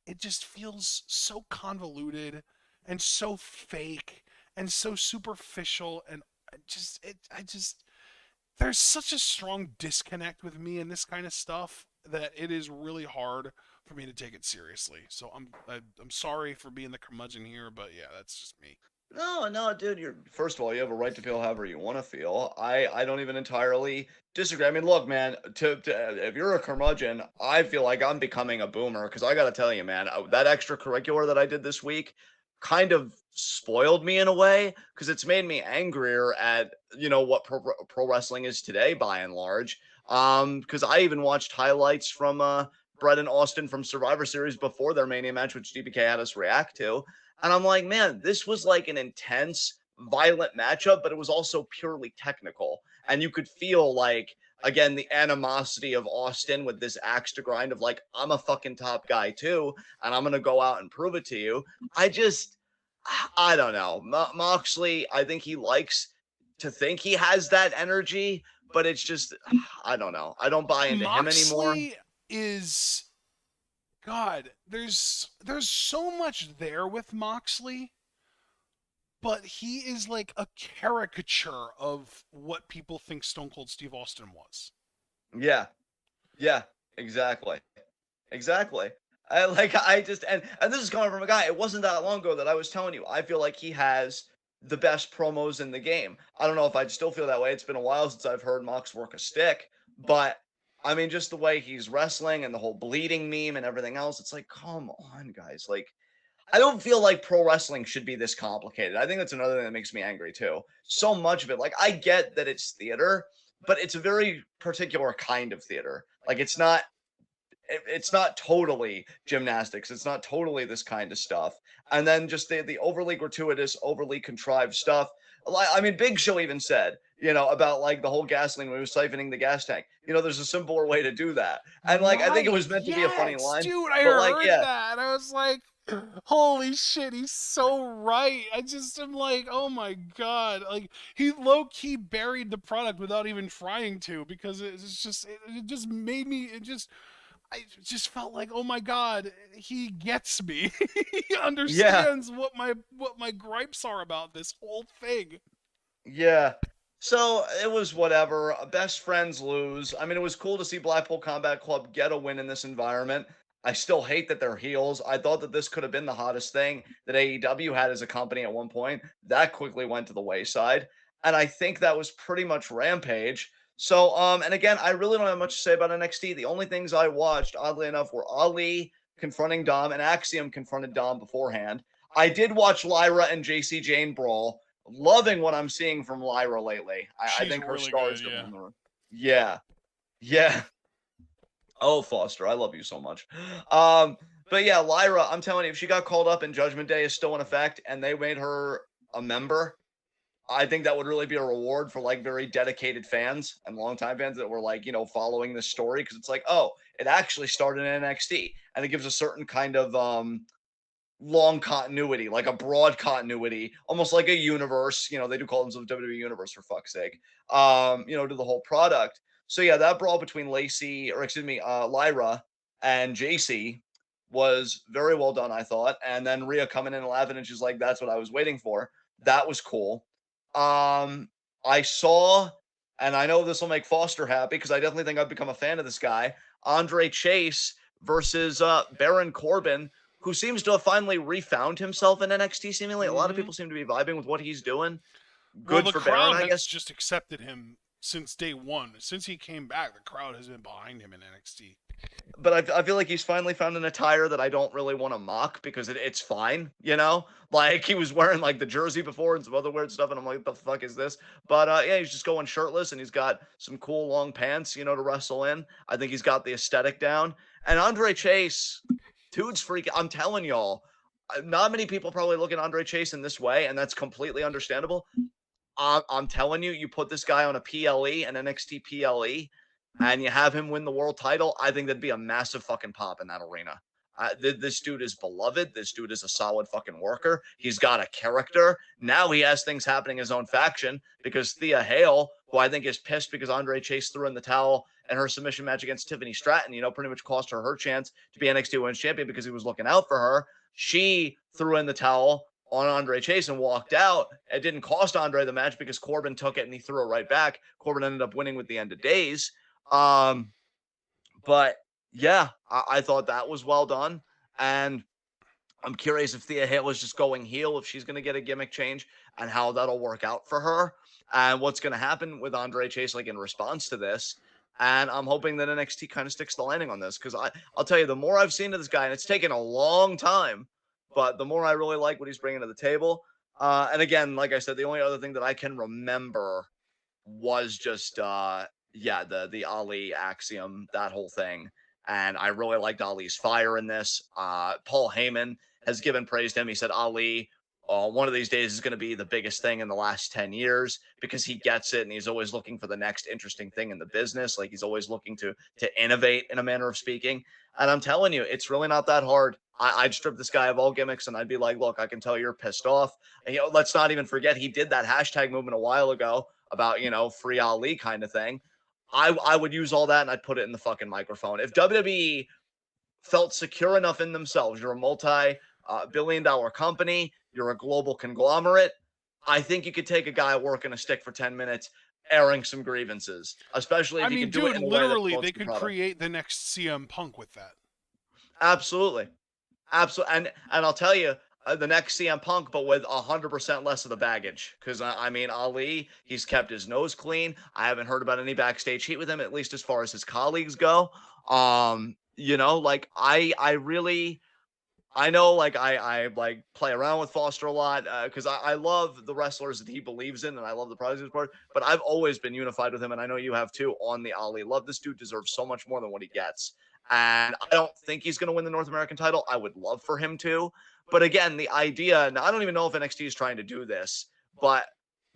[SPEAKER 2] it just feels so convoluted and so fake and so superficial. And I just, there's such a strong disconnect with me in this kind of stuff that it is really hard for me to take it seriously. So I'm sorry for being the curmudgeon here, but yeah, that's just me.
[SPEAKER 1] No, no, dude. You're first of all, you have a right to feel however you want to feel. I don't even entirely disagree. I mean, look, man. If you're a curmudgeon, I feel like I'm becoming a boomer because I got to tell you, man, that extracurricular that I did this week kind of spoiled me in a way because it's made me angrier at what pro wrestling is today by and large. Because I even watched highlights from Brett and Austin from Survivor Series before their Mania match, which DBK had us react to. And I'm like, man, this was like an intense, violent matchup, but it was also purely technical. And you could feel like, again, the animosity of Austin with this axe to grind of like, I'm a fucking top guy too, and I'm going to go out and prove it to you. I don't know. Moxley, I think he likes to think he has that energy, but it's just, I don't know. I don't buy into him anymore.
[SPEAKER 2] Moxley is God. There's so much there with Moxley, but he is like a caricature of what people think Stone Cold Steve Austin was.
[SPEAKER 1] Yeah. Yeah. Exactly. Exactly. I this is coming from a guy. It wasn't that long ago that I was telling you. I feel like he has the best promos in the game. I don't know if I'd still feel that way. It's been a while since I've heard Mox work a stick, but I mean, just the way he's wrestling and the whole bleeding meme and everything else. It's like, come on, guys. Like, I don't feel like pro wrestling should be this complicated. I think that's another thing that makes me angry too. So much of it, like, I get that it's theater, but it's a very particular kind of theater. Like, it's not totally gymnastics. It's not totally this kind of stuff. And then just the overly gratuitous, overly contrived stuff. I mean, Big Show even said, about like the whole gasoline when he was siphoning the gas tank. There's a simpler way to do that. And like, I think it
[SPEAKER 2] Right?
[SPEAKER 1] was meant to be a funny
[SPEAKER 2] Yes,
[SPEAKER 1] line,
[SPEAKER 2] dude. I
[SPEAKER 1] but like,
[SPEAKER 2] heard
[SPEAKER 1] yeah,
[SPEAKER 2] that. I was like, holy shit, he's so right. I just am like, oh my god. Like he low key buried the product without even trying to because it just made me I just felt like, oh my god, he gets me. He
[SPEAKER 1] yeah,
[SPEAKER 2] understands what my gripes are about this whole thing.
[SPEAKER 1] yeah. So it was whatever. Best friends lose. I mean, it was cool to see Blackpool Combat Club get a win in this environment. I still hate that they're heels. I thought that this could have been the hottest thing that AEW had as a company at one point. That quickly went to the wayside. And I think that was pretty much Rampage. So, and again, I really don't have much to say about NXT. The only things I watched, oddly enough, were Ali confronting Dom and Axiom confronted Dom beforehand. I did watch Lyra and JC Jane brawl. Loving what I'm seeing from Lyra lately. I
[SPEAKER 2] She's
[SPEAKER 1] think her
[SPEAKER 2] really
[SPEAKER 1] star
[SPEAKER 2] good,
[SPEAKER 1] is
[SPEAKER 2] yeah.
[SPEAKER 1] definitely on the run. Yeah. Yeah. Oh, Foster, I love you so much. But yeah, Lyra, I'm telling you, if she got called up and Judgment Day is still in effect and they made her a member, I think that would really be a reward for like very dedicated fans and longtime fans that were like, following this story because it's like, oh, it actually started in NXT and it gives a certain kind of long continuity, like a broad continuity, almost like a universe. They do call themselves WWE Universe for fuck's sake. To the whole product. So yeah, that brawl between Lyra and JC was very well done, I thought. And then Rhea coming in and laughing, and she's like, "That's what I was waiting for." That was cool. I saw, and I know this will make Foster happy because I definitely think I've become a fan of this guy. Andre Chase versus Baron Corbin, who seems to have finally refound himself in NXT. Seemingly, a lot of
[SPEAKER 2] Mm-hmm.
[SPEAKER 1] people seem to be vibing with what he's doing.
[SPEAKER 2] Well,
[SPEAKER 1] Good
[SPEAKER 2] the
[SPEAKER 1] for Baron,
[SPEAKER 2] crowd
[SPEAKER 1] I
[SPEAKER 2] has
[SPEAKER 1] guess.
[SPEAKER 2] just accepted him since day one. Since he came back, the crowd has been behind him in NXT.
[SPEAKER 1] But I feel like he's finally found an attire that I don't really want to mock because it's fine, you know? Like he was wearing like the jersey before and some other weird stuff, and I'm like, what the fuck is this? But yeah, he's just going shirtless and he's got some cool long pants, you know, to wrestle in. I think he's got the aesthetic down. And Andre Chase, dude's freaking. I'm telling y'all, not many people probably look at Andre Chase in this way, and that's completely understandable. I'm telling you, you put this guy on a PLE, an NXT PLE, and you have him win the world title, I think that'd be a massive fucking pop in that arena. This dude is beloved. This dude is a solid fucking worker. He's got a character. Now he has things happening in his own faction because Thea Hale, who I think is pissed because Andre Chase threw in the towel and her submission match against Tiffany Stratton, you know, pretty much cost her chance to be NXT Women's Champion because he was looking out for her. She threw in the towel on Andre Chase and walked out. It didn't cost Andre the match because Corbin took it and he threw it right back. Corbin ended up winning with the end of days. But yeah, I thought that was well done. And I'm curious if Thea Hale is just going heel, if she's going to get a gimmick change and how that'll work out for her and what's going to happen with Andre Chase, like in response to this. And I'm hoping that NXT kind of sticks the landing on this because I'll tell you, the more I've seen of this guy, and it's taken a long time, but the more I really like what he's bringing to the table. And again, like I said, the only other thing that I can remember was just the Ali Axiom, that whole thing. And I really liked Ali's fire in this. Paul Heyman has given praise to him. He said Ali, one of these days is going to be the biggest thing in the last 10 years because he gets it and he's always looking for the next interesting thing in the business. Like he's always looking to innovate in a manner of speaking. And I'm telling you, it's really not that hard. I'd strip this guy of all gimmicks and I'd be like, look, I can tell you're pissed off. And, you know, let's not even forget he did that hashtag movement a while ago about, you know, free Ali kind of thing. I would use all that and I'd put it in the fucking microphone. If WWE felt secure enough in themselves, you're a multi-billion-dollar company, you're a global conglomerate, I think you could take a guy working a stick for 10 minutes, airing some grievances, especially if you can do it in a way that
[SPEAKER 2] literally,
[SPEAKER 1] promotes
[SPEAKER 2] they
[SPEAKER 1] the
[SPEAKER 2] could
[SPEAKER 1] product.
[SPEAKER 2] create the next CM Punk with that.
[SPEAKER 1] Absolutely. Absolutely. And I'll tell you, the next CM Punk, but with 100% less of the baggage. Because, I mean, Ali, he's kept his nose clean. I haven't heard about any backstage heat with him, at least as far as his colleagues go. You know, like, I really, I know, like, I like play around with Foster a lot because I love the wrestlers that he believes in and I love the products he's part. But I've always been unified with him, and I know you have too, on the Ali love. This dude deserves so much more than what he gets. And I don't think he's going to win the North American title. I would love for him to. But again, the idea, and I don't even know if NXT is trying to do this, but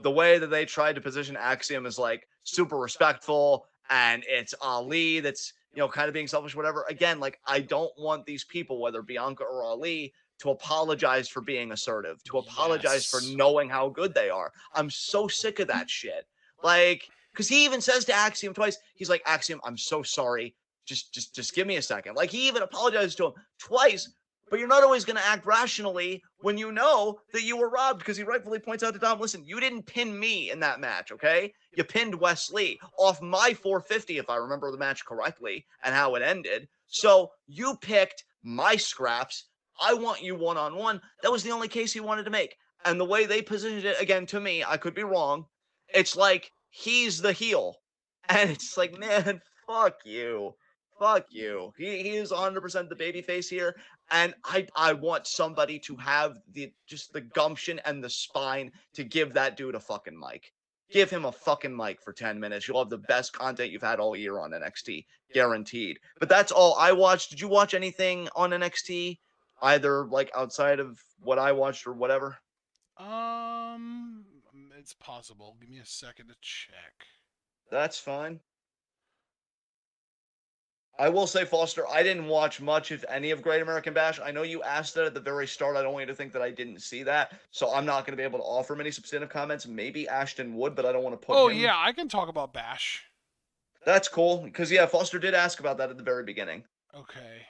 [SPEAKER 1] the way that they tried to position Axiom is like super respectful and it's Ali that's, you know, kind of being selfish, whatever. Again, like I don't want these people, whether Bianca or Ali, to apologize for being assertive, to apologize for
[SPEAKER 2] Yes.
[SPEAKER 1] knowing how good they are. I'm so sick of that shit. Like, because he even says to Axiom twice, he's like, Axiom, I'm so sorry. Just give me a second. Like he even apologizes to him twice, but you're not always going to act rationally when you know that you were robbed because he rightfully points out to Dom, listen, you didn't pin me in that match, okay? You pinned Wes Lee off my 450, if I remember the match correctly and how it ended. So you picked my scraps. I want you one-on-one. That was the only case he wanted to make. And the way they positioned it, again, to me, I could be wrong. It's like he's the heel. And it's like, man, fuck you. Fuck you. He is 100% the babyface here. And I want somebody to have the gumption and the spine to give that dude a fucking mic. Give him a fucking mic for 10 minutes. You'll have the best content you've had all year on NXT. Guaranteed. But that's all I watched. Did you watch anything on NXT? Either like outside of what I watched or whatever?
[SPEAKER 2] Um, it's possible. Give me a second to check.
[SPEAKER 1] That's fine. I will say, Foster, I didn't watch much, if any, of Great American Bash. I know you asked that at the very start. I don't want you to think that I didn't see that. So I'm not going to be able to offer many substantive comments. Maybe Ashton would, but I don't want to put
[SPEAKER 2] Oh,
[SPEAKER 1] him.
[SPEAKER 2] yeah, I can talk about Bash.
[SPEAKER 1] That's cool. Because, yeah, Foster did ask about that at the very beginning.
[SPEAKER 2] Okay.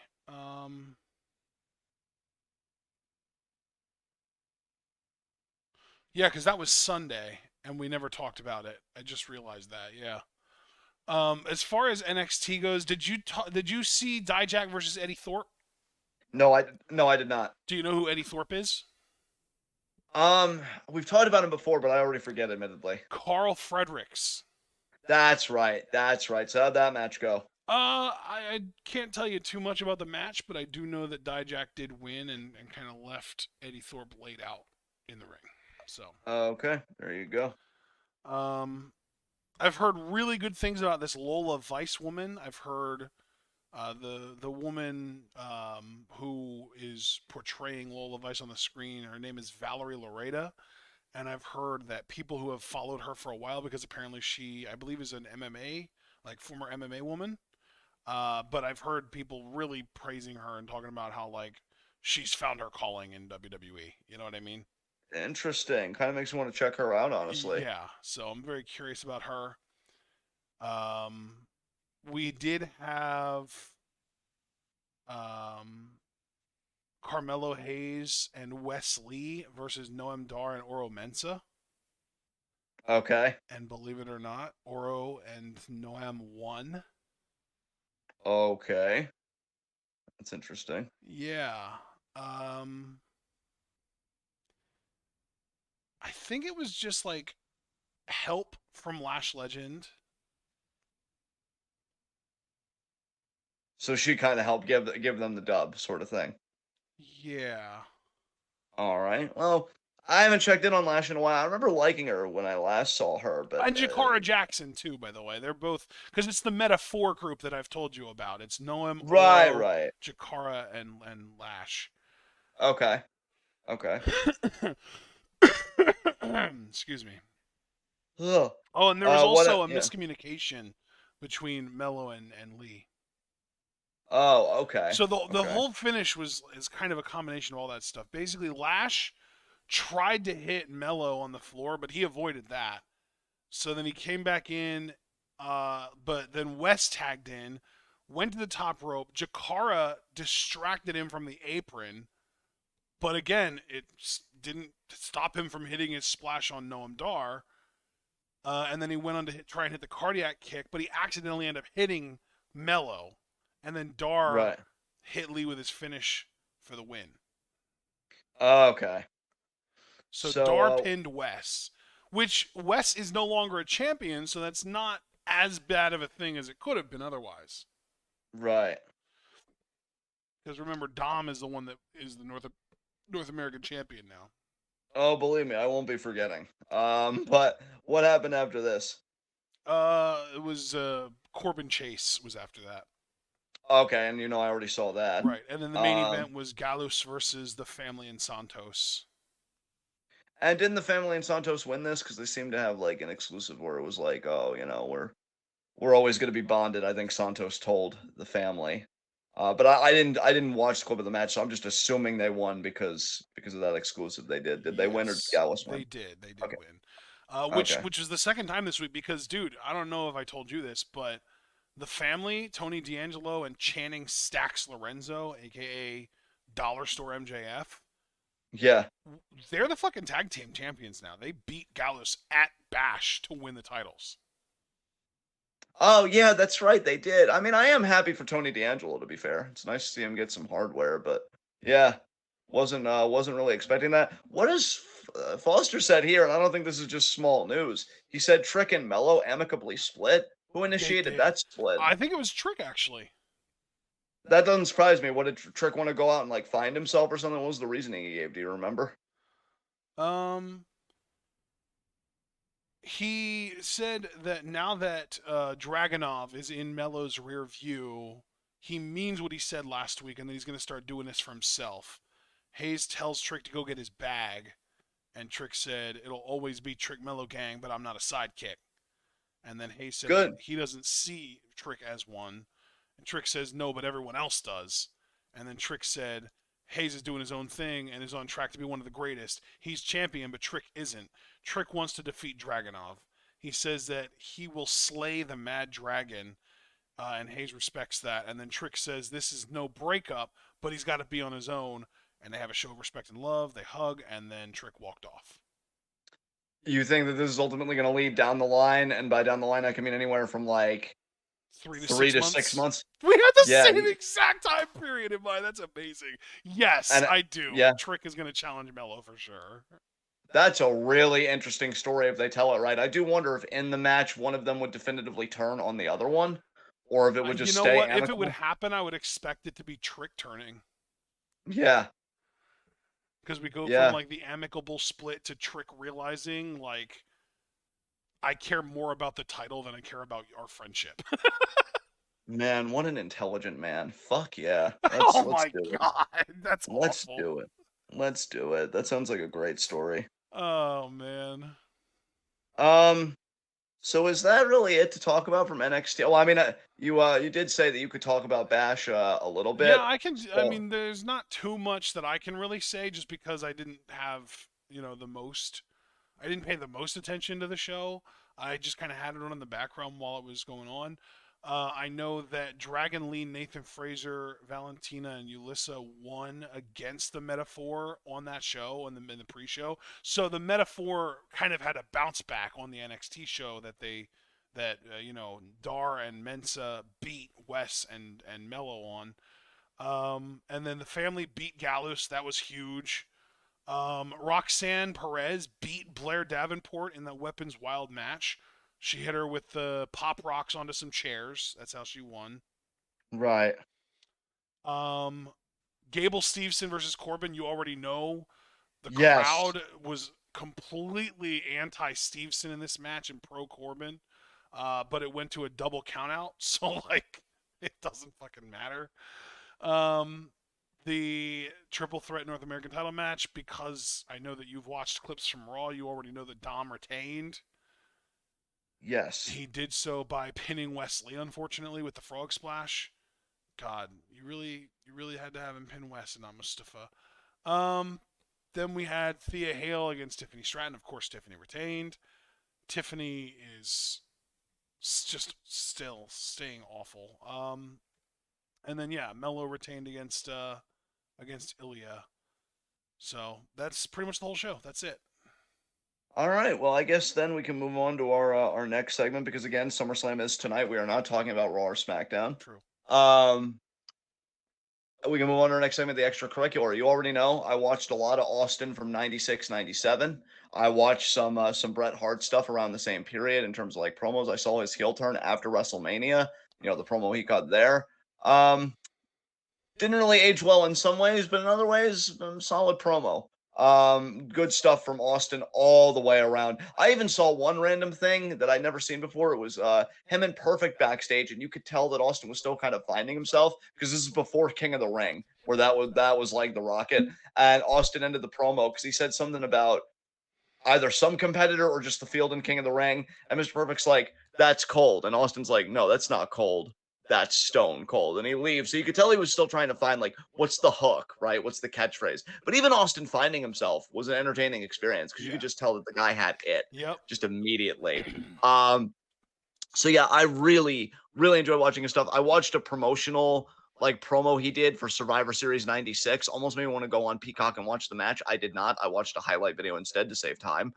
[SPEAKER 2] Yeah, because that was Sunday, and we never talked about it. I just realized that, yeah. As far as NXT goes, did you see Dijak versus Eddie Thorpe?
[SPEAKER 1] No, I did not.
[SPEAKER 2] Do you know who Eddie Thorpe is?
[SPEAKER 1] We've talked about him before, but I already forget, admittedly.
[SPEAKER 2] Carl Fredericks.
[SPEAKER 1] That's right. That's right. So how'd that match go?
[SPEAKER 2] I can't tell you too much about the match, but I do know that Dijak did win and kind of left Eddie Thorpe laid out in the ring. So,
[SPEAKER 1] Okay, there you go.
[SPEAKER 2] um, I've heard really good things about this Lola Vice woman. I've heard the woman who is portraying Lola Vice on the screen. Her name is Valerie Loretta, and I've heard that people who have followed her for a while because apparently she, I believe, is an MMA like former MMA woman. But I've heard people really praising her and talking about how like she's found her calling in WWE. You know what I mean?
[SPEAKER 1] Interesting. Kind of makes me want to check her out, honestly.
[SPEAKER 2] Yeah. So I'm very curious about her. Um, we did have um, Carmelo Hayes and Wes Lee versus Noam Dar and Oro Mensa.
[SPEAKER 1] Okay.
[SPEAKER 2] And believe it or not, Oro and Noam won.
[SPEAKER 1] Okay. That's interesting.
[SPEAKER 2] Yeah. Um, I think it was just like help from Lash Legend.
[SPEAKER 1] So she kind of helped give them the dub, sort of thing.
[SPEAKER 2] Yeah.
[SPEAKER 1] All right. Well, I haven't checked in on Lash in a while. I remember liking her when I last saw her, but
[SPEAKER 2] And Jakara Jackson too, by the way. They're both because it's the Meta 4 group that I've told you about. It's Noam,
[SPEAKER 1] right,
[SPEAKER 2] Oro,
[SPEAKER 1] right.
[SPEAKER 2] Jakara, and Lash.
[SPEAKER 1] Okay. Okay.
[SPEAKER 2] Excuse me.
[SPEAKER 1] Ugh.
[SPEAKER 2] Oh, and there was also a
[SPEAKER 1] Yeah.
[SPEAKER 2] miscommunication between Mello and Lee.
[SPEAKER 1] Oh, okay.
[SPEAKER 2] So the
[SPEAKER 1] Okay.
[SPEAKER 2] whole finish is kind of a combination of all that stuff. Basically, Lash tried to hit Mello on the floor, but he avoided that. So then he came back in, but then West tagged in, went to the top rope. Jakara distracted him from the apron, but again, it didn't stop him from hitting his splash on Noam Dar. And then he went on to try and hit the cardiac kick, but he accidentally ended up hitting Mello. And then Dar
[SPEAKER 1] Right.
[SPEAKER 2] hit Lee with his finish for the win.
[SPEAKER 1] Okay.
[SPEAKER 2] So
[SPEAKER 1] So,
[SPEAKER 2] Dar pinned Wes, which Wes is no longer a champion, so that's not as bad of a thing as it could have been otherwise.
[SPEAKER 1] right.
[SPEAKER 2] Because remember, Dom is the one that is the North American champion now.
[SPEAKER 1] Oh, believe me, I won't be forgetting. But what happened after this?
[SPEAKER 2] It was Corbin Chase was after that.
[SPEAKER 1] Okay, and I already saw that.
[SPEAKER 2] Right, and then the main
[SPEAKER 1] Um,
[SPEAKER 2] event was Gallus versus the family in Santos.
[SPEAKER 1] and didn't the family in Santos win this? Because they seem to have like an exclusive where it was like, oh, we're always going to be bonded. I think Santos told the family. But I didn't watch the clip of the match, so I'm just assuming they won because of that exclusive they did. Did they win or did
[SPEAKER 2] Yes,
[SPEAKER 1] Gallus
[SPEAKER 2] they
[SPEAKER 1] win?
[SPEAKER 2] did. They did
[SPEAKER 1] Okay.
[SPEAKER 2] win.
[SPEAKER 1] Okay.
[SPEAKER 2] Which was the second time this week because, dude, I don't know if I told you this, but the family, Tony D'Angelo and Channing Stacks Lorenzo, aka Dollar Store MJF,
[SPEAKER 1] Yeah.
[SPEAKER 2] they're the fucking tag team champions now. They beat Gallus at Bash to win the titles.
[SPEAKER 1] Oh yeah, that's right. They did. I mean, I am happy for Tony D'Angelo. To be fair, it's nice to see him get some hardware. But yeah, wasn't really expecting that. What does Foster said here? And I don't think this is just small news. He said Trick and Mello amicably split. Who
[SPEAKER 2] They
[SPEAKER 1] initiated
[SPEAKER 2] did.
[SPEAKER 1] that split?
[SPEAKER 2] I think it was Trick actually.
[SPEAKER 1] That doesn't surprise me. What did Trick want to go out and like find himself or something? What was the reasoning he gave? Do you remember?
[SPEAKER 2] Um, he said that now that Dragonov is in Mello's rear view, he means what he said last week, and that he's going to start doing this for himself. Hayes tells Trick to go get his bag, and Trick said, "It'll always be Trick Mello Gang, but I'm not a sidekick." And then Hayes said that
[SPEAKER 1] Good.
[SPEAKER 2] he doesn't see Trick as one, and Trick says, "No, but everyone else does." And then Trick said, Hayes is doing his own thing and is on track to be one of the greatest. He's champion, but Trick isn't. Trick wants to defeat Dragonov. He says that he will slay the Mad Dragon, and Hayes respects that. And then Trick says this is no breakup, but he's got to be on his own. And they have a show of respect and love. They hug, and then Trick walked off.
[SPEAKER 1] You think that this is ultimately going to lead down the line, and by down the line, I can mean anywhere from like
[SPEAKER 2] 3 to
[SPEAKER 1] three
[SPEAKER 2] 6
[SPEAKER 1] to six
[SPEAKER 2] months.
[SPEAKER 1] months?
[SPEAKER 2] We had the
[SPEAKER 1] Yeah,
[SPEAKER 2] same exact time period in mind. That's amazing. Yes,
[SPEAKER 1] and
[SPEAKER 2] I do.
[SPEAKER 1] yeah,
[SPEAKER 2] Trick is going to challenge Mello for sure.
[SPEAKER 1] That's a really interesting story if they tell it right. I do wonder if in the match one of them would definitively turn on the other one, or if it would
[SPEAKER 2] You
[SPEAKER 1] just
[SPEAKER 2] know
[SPEAKER 1] stay
[SPEAKER 2] what? If it would
[SPEAKER 1] amicable.
[SPEAKER 2] happen, I would expect it to be trick turning.
[SPEAKER 1] Yeah,
[SPEAKER 2] Because we go from
[SPEAKER 1] yeah.
[SPEAKER 2] like the amicable split to trick realizing like I care more about the title than I care about our friendship.
[SPEAKER 1] Man, what an intelligent man. Fuck yeah.
[SPEAKER 2] Oh
[SPEAKER 1] Let's
[SPEAKER 2] my
[SPEAKER 1] do it.
[SPEAKER 2] god, that's
[SPEAKER 1] Let's
[SPEAKER 2] awful.
[SPEAKER 1] do it. Let's do it. That sounds like a great story.
[SPEAKER 2] Oh man.
[SPEAKER 1] Um, so is that really it to talk about from NXT? Well, I mean, you did say that you could talk about Bash a little
[SPEAKER 2] Yeah,
[SPEAKER 1] bit.
[SPEAKER 2] I can. I
[SPEAKER 1] So
[SPEAKER 2] mean, there's not too much that I can really say, just because I didn't have the most. I didn't pay the most attention to the show. I just kind of had it on in the background while it was going on. I know that Dragon Lee, Nathan Fraser, Valentina, and Ulissa won against the Metaphor on that show in the pre-show. So the Metaphor kind of had a bounce back on the NXT show that Dar and Mensa beat Wes and Mello on. And then the family beat Gallus. That was huge. Roxanne Perez beat Blair Davenport in the Weapons Wild match. She hit her with the pop rocks onto some chairs. That's how she won.
[SPEAKER 1] right.
[SPEAKER 2] Um, Gable Steveson versus Corbin. You already know the
[SPEAKER 1] Yes.
[SPEAKER 2] crowd was completely anti Steveson in this match and pro Corbin, but it went to a double countout. So like, it doesn't fucking matter. Um, the triple threat North American title match, because I know that you've watched clips from Raw. You already know that Dom retained.
[SPEAKER 1] Yes.
[SPEAKER 2] He did so by pinning Wesley, unfortunately, with the frog splash. God, you really had to have him pin Wes and not Mustafa. Um, then we had Thea Hale against Tiffany Stratton. Of course, Tiffany retained. Tiffany is just still staying awful. And then yeah, Mello retained against Ilya. So that's pretty much the whole show. That's it.
[SPEAKER 1] All right. Well, I guess then we can move on to our next segment because again, SummerSlam is tonight. We are not talking about Raw or SmackDown.
[SPEAKER 2] True.
[SPEAKER 1] Um, we can move on to our next segment, the extracurricular. You already know I watched a lot of Austin from 96, 97. I watched some Bret Hart stuff around the same period in terms of like promos. I saw his heel turn after WrestleMania, the promo he cut there. Didn't really age well in some ways, but in other ways, solid promo. Good stuff from Austin all the way around. I even saw one random thing that I'd never seen before. It was him and Perfect backstage, and you could tell that Austin was still kind of finding himself because this is before King of the Ring, where that was like the Rocket. And Austin ended the promo because he said something about either some competitor or just the field and King of the Ring. And Mr. Perfect's like, that's cold. And Austin's like, no, that's not cold. That's stone cold. And he leaves. So you could tell he was still trying to find, like, what's the hook, right? What's the catchphrase? But even Austin finding himself was an entertaining experience because you
[SPEAKER 2] Yeah.
[SPEAKER 1] could just tell that the guy had it
[SPEAKER 2] Yep.
[SPEAKER 1] just immediately. So yeah, I really, really enjoyed watching his stuff. I watched a promotional like promo he did for Survivor Series 96. Almost made me want to go on Peacock and watch the match. I did not. I watched a highlight video instead to save time.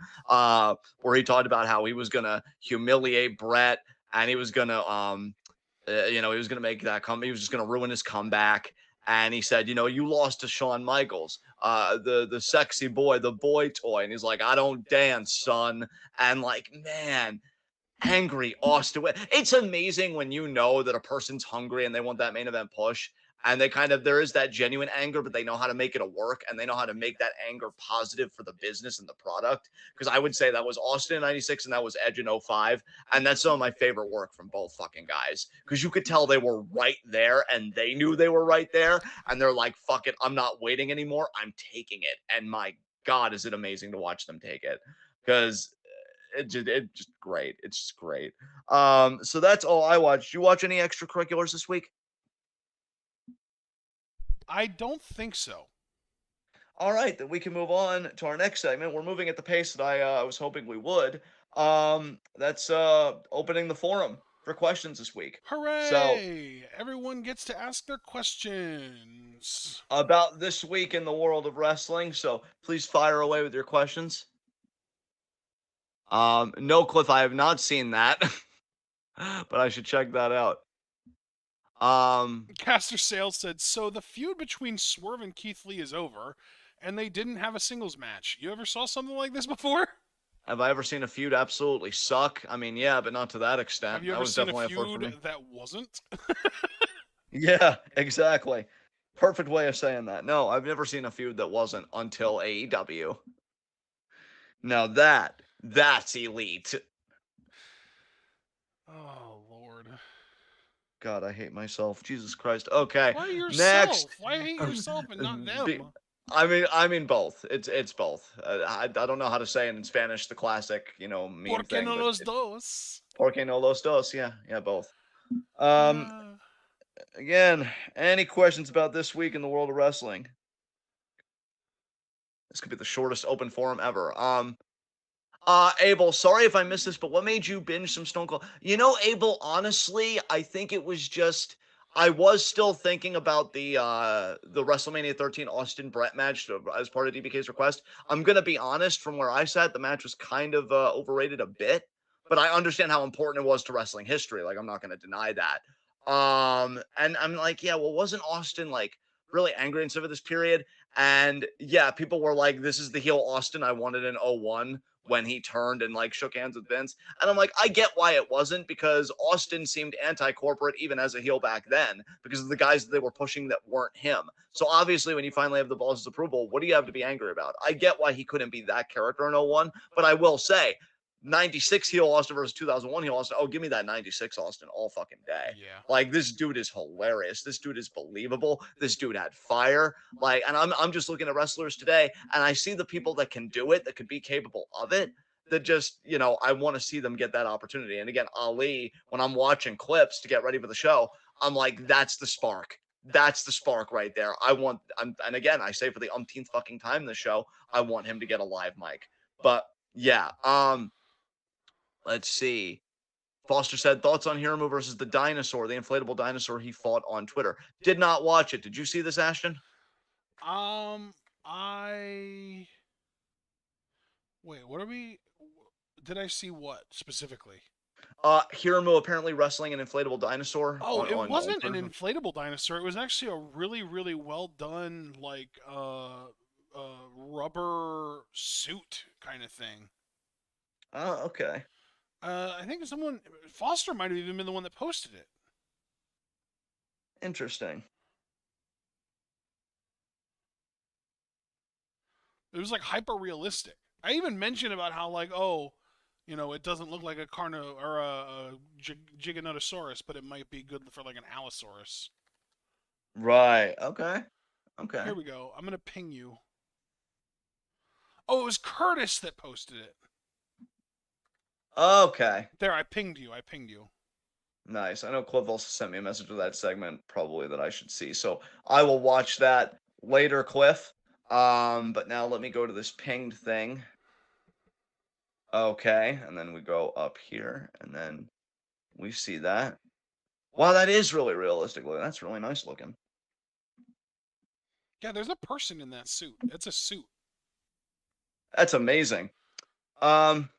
[SPEAKER 1] Where he talked about how he was gonna humiliate Brett and he was gonna he was gonna make that come. He was just gonna ruin his comeback. And he said, you lost to Shawn Michaels, the sexy boy, the boy toy. And he's like, I don't dance, son. And like, man, angry Austin. It's amazing when you know that a person's hungry and they want that main event push. And there is that genuine anger, but they know how to make it a work and they know how to make that anger positive for the business and the product. Because I would say that was Austin in 96 and that was Edge in 05. And that's some of my favorite work from both fucking guys. Because you could tell they were right there and they knew they were right there. And they're like, fuck it, I'm not waiting anymore. I'm taking it. And my God, is it amazing to watch them take it. Because it's just great. It's just great. So that's all I watched. You watch any extracurriculars this week?
[SPEAKER 2] I don't think so.
[SPEAKER 1] All right, then we can move on to our next segment. We're moving at the pace that I was hoping we would. That's opening the forum for questions this week. So
[SPEAKER 2] Hooray! Everyone gets to ask their questions.
[SPEAKER 1] about this week in the world of wrestling. So please fire away with your questions. No, Cliff, I have not seen that, but I should check that out.
[SPEAKER 2] Caster Sales said, so the feud between Swerve and Keith Lee is over, and they didn't have a singles match. You ever saw something like this before?
[SPEAKER 1] Have I ever seen a feud absolutely suck? I mean, yeah, but not to that
[SPEAKER 2] Have
[SPEAKER 1] extent.
[SPEAKER 2] you
[SPEAKER 1] That
[SPEAKER 2] ever
[SPEAKER 1] was
[SPEAKER 2] seen a
[SPEAKER 1] definitely a first for
[SPEAKER 2] feud
[SPEAKER 1] me.
[SPEAKER 2] that wasn't?
[SPEAKER 1] Yeah, exactly. Perfect way of saying that. No, I've never seen a feud that wasn't until AEW. Now that's elite.
[SPEAKER 2] Oh Lord.
[SPEAKER 1] God, I hate myself. Jesus Christ. Okay,
[SPEAKER 2] Why
[SPEAKER 1] next.
[SPEAKER 2] yourself? Why hate yourself and not them?
[SPEAKER 1] I mean both. It's both. I don't know how to say it in Spanish. The classic, meme
[SPEAKER 2] ¿Por qué
[SPEAKER 1] thing,
[SPEAKER 2] no
[SPEAKER 1] but
[SPEAKER 2] los dos?
[SPEAKER 1] porque no los dos. Yeah, yeah, both. Um,
[SPEAKER 2] Uh,
[SPEAKER 1] again, any questions about this week in the world of wrestling? This could be the shortest open forum ever. Abel, sorry if I missed this, but what made you binge some Stone Cold? Abel, honestly, I think it was just I was still thinking about the WrestleMania 13 Austin Brett match as part of DBK's request. I'm gonna be honest, from where I sat, the match was kind of overrated a bit, but I understand how important it was to wrestling history. Like, I'm not gonna deny that. And I'm like, yeah, well, wasn't Austin like really angry and stuff at this period? And yeah, people were like, this is the heel Austin I wanted in '01 when he turned and like shook hands with Vince. And I'm like, I get why it wasn't, because Austin seemed anti-corporate even as a heel back then because of the guys that they were pushing that weren't him. So obviously when you finally have the balls' approval, what do you have to be angry about? I get why he couldn't be that character in '01, but I will say 96 heel Austin versus 2001 heel Austin. Oh, give me that 96 Austin all fucking day.
[SPEAKER 2] yeah.
[SPEAKER 1] Like, this dude is hilarious. This dude is believable. This dude had fire. Like, and I'm just looking at wrestlers today, and I see the people that can do it, that could be capable of it. That just, I want to see them get that opportunity. And again, Ali, when I'm watching clips to get ready for the show, I'm like, that's the spark. That's the spark right there. And again, I say for the umpteenth fucking time in the show, I want him to get a live mic. But yeah, let's see. Foster said, thoughts on Hiramu versus the dinosaur, the inflatable dinosaur he fought on Twitter. Did not watch it. Did you see this, Ashton?
[SPEAKER 2] I wait. What are we? Did I see what specifically?
[SPEAKER 1] Hiramu apparently wrestling an inflatable dinosaur
[SPEAKER 2] Oh,
[SPEAKER 1] on,
[SPEAKER 2] it
[SPEAKER 1] on, on
[SPEAKER 2] wasn't an
[SPEAKER 1] Twitter.
[SPEAKER 2] inflatable dinosaur. It was actually a really, really well done, like rubber suit kind of thing.
[SPEAKER 1] Oh, okay.
[SPEAKER 2] I think someone Foster might have even been the one that posted it.
[SPEAKER 1] Interesting.
[SPEAKER 2] It was like hyper realistic. I even mentioned about how like it doesn't look like a carno or a giganotosaurus, but it might be good for like an allosaurus.
[SPEAKER 1] Right. Okay. Okay.
[SPEAKER 2] Here we go. I'm gonna ping you. Oh, it was Curtis that posted it.
[SPEAKER 1] Okay.
[SPEAKER 2] There, I pinged you. I pinged you.
[SPEAKER 1] Nice. I know Cliff also sent me a message with that segment, probably that I should see. So I will watch that later, Cliff. But now let me go to this pinged thing. Okay, and then we go up here, and then we see that. Wow, that is really realistic looking. That's really nice looking.
[SPEAKER 2] Yeah, there's a person in that suit. It's a suit.
[SPEAKER 1] That's amazing. Um,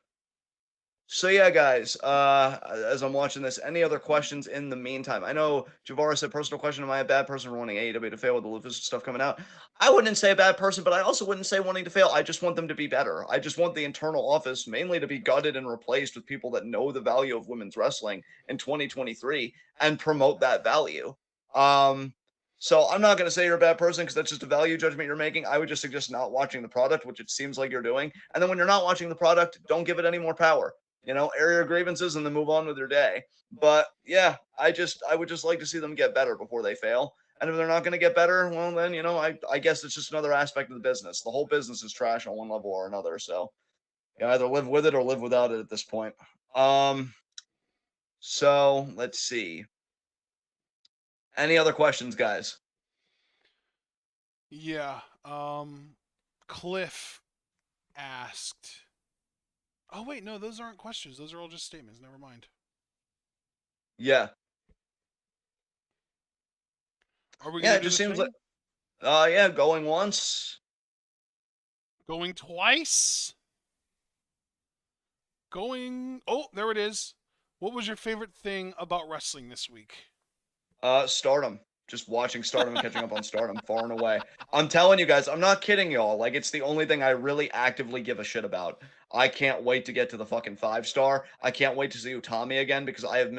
[SPEAKER 1] so yeah, guys, as I'm watching this, any other questions in the meantime? I know Javara said personal question, am I a bad person for wanting AEW to fail with the Lucas stuff coming out? I wouldn't say a bad person, but I also wouldn't say wanting to fail. I just want them to be better. I just want the internal office mainly to be gutted and replaced with people that know the value of women's wrestling in 2023 and promote that value. Um, so I'm not going to say you're a bad person because that's just a value judgment you're making. I would just suggest not watching the product, which it seems like you're doing. And then when you're not watching the product, don't give it any more power. Air your grievances and then move on with your day. But yeah, I would just like to see them get better before they fail. And if they're not going to get better, well, then, I guess it's just another aspect of the business. The whole business is trash on one level or another. So you either live with it or live without it at this point. So let's see. Any other questions, guys?
[SPEAKER 2] Yeah. Cliff asked. Oh wait, no, those aren't questions. Those are all just statements. Never mind.
[SPEAKER 1] Yeah.
[SPEAKER 2] Are we
[SPEAKER 1] Yeah,
[SPEAKER 2] gonna
[SPEAKER 1] it
[SPEAKER 2] do
[SPEAKER 1] just
[SPEAKER 2] the
[SPEAKER 1] seems like,
[SPEAKER 2] thing?
[SPEAKER 1] yeah, going once.
[SPEAKER 2] Going twice? Going. Oh, there it is. What was your favorite thing about wrestling this week?
[SPEAKER 1] Stardom. just watching Stardom and catching up on Stardom far and away. I'm telling you guys, I'm not kidding y'all. Like, it's the only thing I really actively give a shit about. I can't wait to get to the fucking 5-star. I can't wait to see Utami again because I've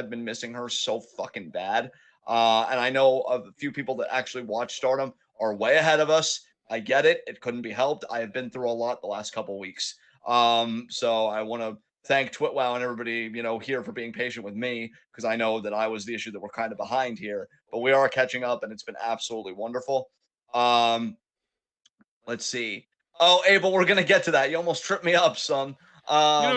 [SPEAKER 1] been missing her so fucking bad. And I know a few people that actually watch Stardom are way ahead of us. I get it. It couldn't be helped. I have been through a lot the last couple weeks. So I want to thank TwitWoW and everybody, here for being patient with me because I know that I was the issue that we're kind of behind here, but we are catching up and it's been absolutely wonderful. Um, let's see. Oh, Abel, we're gonna get to that. You almost tripped me up, son.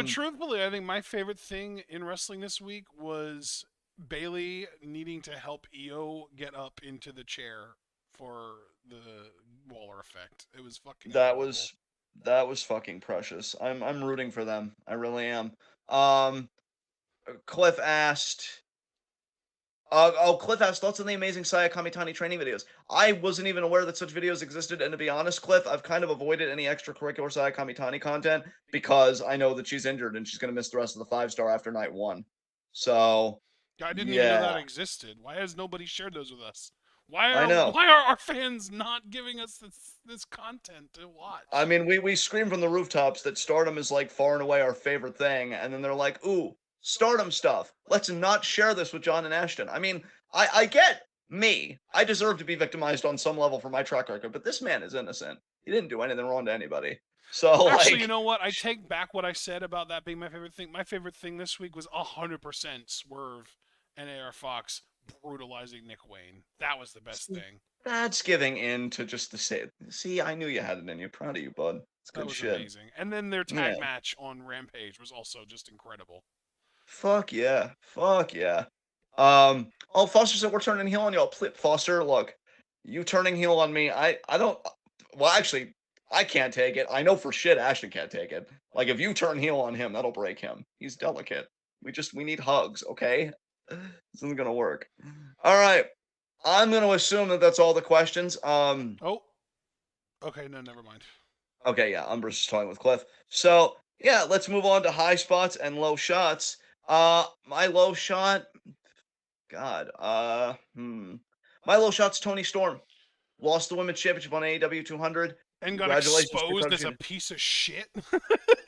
[SPEAKER 2] Truthfully, I think my favorite thing in wrestling this week was Bailey needing to help Io get up into the chair for the Waller effect. It was fucking
[SPEAKER 1] that
[SPEAKER 2] adorable.
[SPEAKER 1] was that was fucking precious. I'm rooting for them. I really am. Um, Cliff asked, Cliff has thoughts on the amazing Saya Kamitani training videos. I wasn't even aware that such videos existed, and to be honest, Cliff, I've kind of avoided any extracurricular Saya Kamitani content because I know that she's injured and she's going to miss the rest of the 5-star after night 1. So,
[SPEAKER 2] I didn't even know
[SPEAKER 1] yeah,
[SPEAKER 2] that existed. Why has nobody shared those with us? Why
[SPEAKER 1] I
[SPEAKER 2] are
[SPEAKER 1] know.
[SPEAKER 2] why are our fans not giving us this content to
[SPEAKER 1] I
[SPEAKER 2] watch?
[SPEAKER 1] mean, we scream from the rooftops that Stardom is like far and away our favorite thing, and then they're like, "Ooh, Stardom stuff. Let's not share this with John and Ashton." I mean, I get me. I deserve to be victimized on some level for my track record, but this man is innocent. He didn't do anything wrong to anybody. So
[SPEAKER 2] Actually, you
[SPEAKER 1] like,
[SPEAKER 2] know what? I take back what I said about that being my favorite thing. My favorite thing this week was 100% Swerve and AR Fox brutalizing Nick Wayne. That was the best thing.
[SPEAKER 1] that's giving in to just the say. See, I knew you had it in you. Proud of you, bud. It's
[SPEAKER 2] That
[SPEAKER 1] good
[SPEAKER 2] was
[SPEAKER 1] shit.
[SPEAKER 2] amazing. And then their
[SPEAKER 1] Yeah.
[SPEAKER 2] tag match on Rampage was also just incredible.
[SPEAKER 1] Fuck yeah. Fuck yeah. Oh, Foster said we're turning heel on y'all. Foster, look, you turning heel on me. I don't. Well, actually, I can't take it. I know for shit Ashton can't take it. Like if you turn heel on him, that'll break him. He's delicate. We need hugs, okay? This isn't gonna work. All right. I'm gonna assume that that's all the questions.
[SPEAKER 2] Oh, okay, no, never mind.
[SPEAKER 1] Okay, yeah, Umber's just talking with Cliff. So yeah, let's move on to high spots and low shots. My low shot, God, my low shot's Tony Storm. Lost the women's championship on AEW 200.
[SPEAKER 2] And got
[SPEAKER 1] Congratulations to
[SPEAKER 2] exposed as a
[SPEAKER 1] Kochi.
[SPEAKER 2] piece of shit.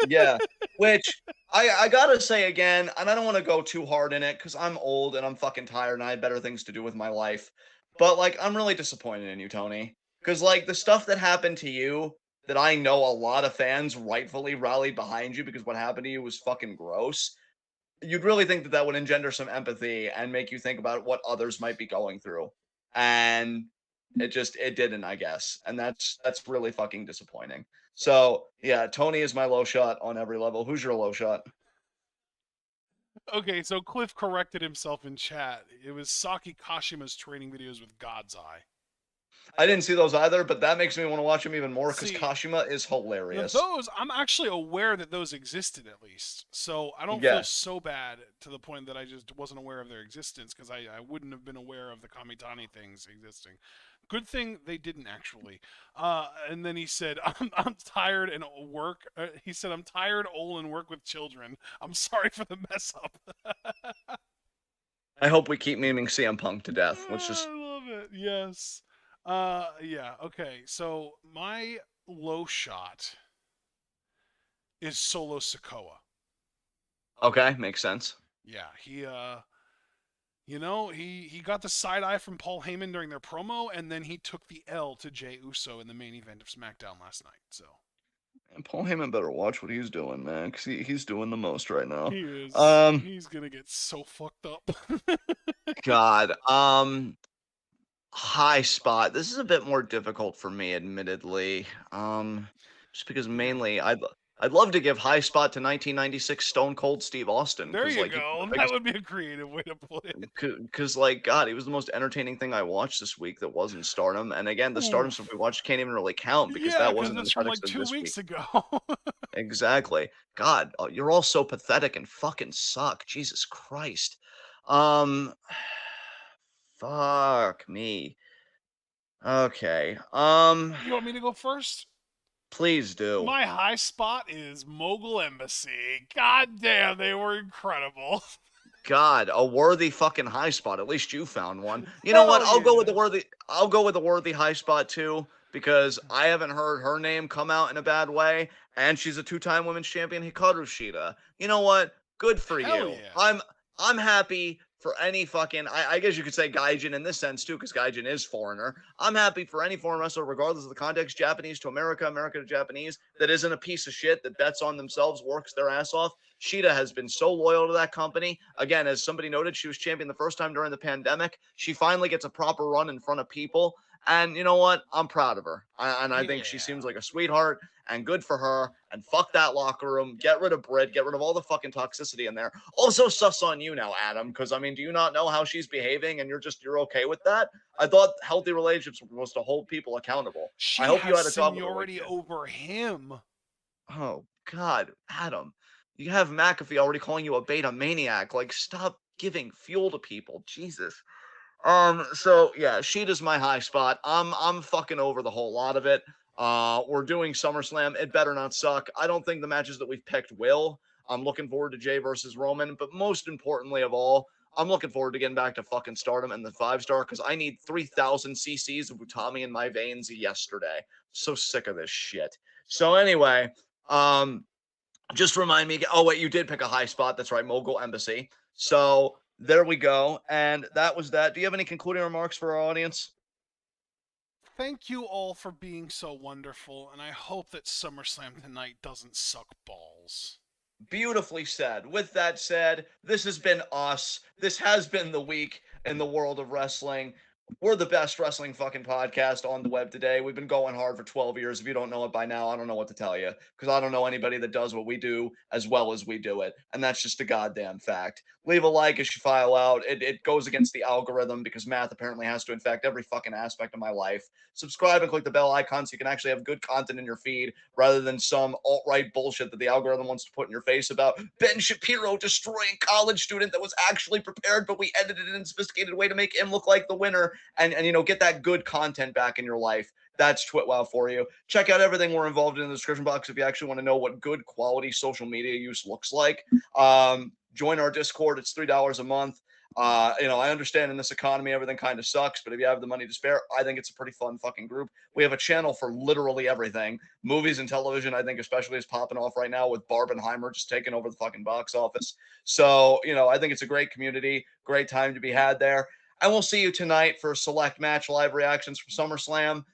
[SPEAKER 1] Yeah, which I gotta say again, and I don't want to go too hard in it because I'm old and I'm fucking tired and I have better things to do with my life. But like, I'm really disappointed in you, Tony, because like the stuff that happened to you, that I know a lot of fans rightfully rallied behind you because what happened to you was fucking gross. You'd really think that that would engender some empathy and make you think about what others might be going through, and it didn't, I guess, and that's really fucking disappointing. So yeah, Tony is my low shot on every level. Who's your low shot?
[SPEAKER 2] Okay, so Cliff corrected himself in chat. It was Saki Kashima's training videos with God's Eye.
[SPEAKER 1] I didn't see those either, but that makes me want to watch him even more because
[SPEAKER 2] See,
[SPEAKER 1] Kashima is
[SPEAKER 2] now
[SPEAKER 1] hilarious.
[SPEAKER 2] those, I'm actually aware that those existed at least. So I don't feel
[SPEAKER 1] Yeah,
[SPEAKER 2] so bad to the point that I just wasn't aware of their existence because I wouldn't have been aware of the Kamitani things existing. Good thing they didn't actually. And then he said, I'm tired and work. He said, I'm tired, old, and work with children. I'm sorry for the mess up.
[SPEAKER 1] I hope we keep memeing CM Punk to death. Let's just
[SPEAKER 2] I love it. Yes. Yeah. Okay. So my low shot is Solo Sokoa.
[SPEAKER 1] okay, makes sense.
[SPEAKER 2] Yeah, he got the side eye from Paul Heyman during their promo, and then he took the L to Jey Uso in the main event of SmackDown last night. So
[SPEAKER 1] And Paul Heyman better watch what he's doing, man, because he's doing the most right now.
[SPEAKER 2] he is
[SPEAKER 1] Um,
[SPEAKER 2] he's gonna get so fucked up.
[SPEAKER 1] God, high spot. This is a bit more difficult for me, admittedly. Just because mainly I'd love to give high spot to 1996 Stone Cold Steve Austin
[SPEAKER 2] There
[SPEAKER 1] because
[SPEAKER 2] you
[SPEAKER 1] like he was
[SPEAKER 2] go.
[SPEAKER 1] the
[SPEAKER 2] That
[SPEAKER 1] biggest.
[SPEAKER 2] would be a creative way to put it.
[SPEAKER 1] Because like God, he was the most entertaining thing I watched this week that wasn't Stardom. And again, the Stardom stuff we
[SPEAKER 2] Oof.
[SPEAKER 1] watched can't even really count because
[SPEAKER 2] Yeah,
[SPEAKER 1] that
[SPEAKER 2] because
[SPEAKER 1] wasn't in
[SPEAKER 2] that's
[SPEAKER 1] the
[SPEAKER 2] from
[SPEAKER 1] context
[SPEAKER 2] like
[SPEAKER 1] of
[SPEAKER 2] two
[SPEAKER 1] this week.
[SPEAKER 2] weeks ago.
[SPEAKER 1] Exactly. God, you're all so pathetic and fucking suck. Jesus Christ. Um, fuck me. Okay.
[SPEAKER 2] You want me to go first?
[SPEAKER 1] Please do.
[SPEAKER 2] My high spot is Mogul Embassy. God damn, they were incredible.
[SPEAKER 1] God, a worthy fucking high spot. At least you found one. You know what?
[SPEAKER 2] Hell yeah.
[SPEAKER 1] I'll go with the worthy high spot too, because I haven't heard her name come out in a bad way, and she's a two-time women's champion, Hikaru Shida. You know what? Good for
[SPEAKER 2] Hell
[SPEAKER 1] you.
[SPEAKER 2] yeah.
[SPEAKER 1] I'm happy for any fucking I guess you could say Gaijin in this sense too, because Gaijin is foreigner. I'm happy for any foreign wrestler, regardless of the context, Japanese to America, America to Japanese, that isn't a piece of shit, that bets on themselves, works their ass off. Shida has been so loyal to that company. Again, as somebody noted, she was champion the first time during the pandemic. She finally gets a proper run in front of people. And you know what? I'm proud of her. And I think she
[SPEAKER 2] Yeah.
[SPEAKER 1] seems like a sweetheart, and good for her. And fuck that locker room. Get rid of Britt. Get rid of all the fucking toxicity in there. Also, sus on you now, Adam, because I mean, do you not know how she's behaving and you're okay with that? I thought healthy relationships were supposed to hold people accountable. I
[SPEAKER 2] She
[SPEAKER 1] hope you
[SPEAKER 2] has
[SPEAKER 1] had a talk with her like
[SPEAKER 2] seniority
[SPEAKER 1] this.
[SPEAKER 2] over him.
[SPEAKER 1] Oh God, Adam, you have McAfee already calling you a beta maniac. Like, stop giving fuel to people. Jesus. So yeah, Sheet is my high spot. I'm fucking over the whole lot of it. We're doing SummerSlam. It better not suck. I don't think the matches that we've picked will. I'm looking forward to Jay versus Roman, but most importantly of all, I'm looking forward to getting back to fucking Stardom and the 5-star because I need 3,000 cc's of Utami in my veins yesterday. So sick of this shit. So anyway, um, just remind me. Oh wait, you did pick a high spot. That's right, Mogul Embassy. So there we go. And that was that. Do you have any concluding remarks for our audience?
[SPEAKER 2] Thank you all for being so wonderful, and I hope that SummerSlam tonight doesn't suck balls.
[SPEAKER 1] Beautifully said. With that said, this has been us. This has been the week in the world of wrestling. We're the best wrestling fucking podcast on the web today. We've been going hard for 12 years. If you don't know it by now, I don't know what to tell you because I don't know anybody that does what we do as well as we do it. And that's just a goddamn fact. Leave a like as you file out. It goes against the algorithm because math apparently has to infect every fucking aspect of my life. Subscribe and click the bell icon so you can actually have good content in your feed rather than some alt-right bullshit that the algorithm wants to put in your face about Ben Shapiro destroying college student that was actually prepared, but we edited it in a sophisticated way to make him look like the winner and you know, get that good content back in your life. That's TwitWoW for you. Check out everything we're involved in the description box if you actually want to know what good quality social media use looks like. Join our Discord. It's $3 a month. You know, I understand in this economy everything kind of sucks, but if you have the money to spare, I think it's a pretty fun fucking group. We have a channel for literally everything. Movies and television, I think especially is popping off right now with Barbenheimer just taking over the fucking box office. So, you know, I think it's a great community, great time to be had there. And we'll see you tonight for select match live reactions from SummerSlam.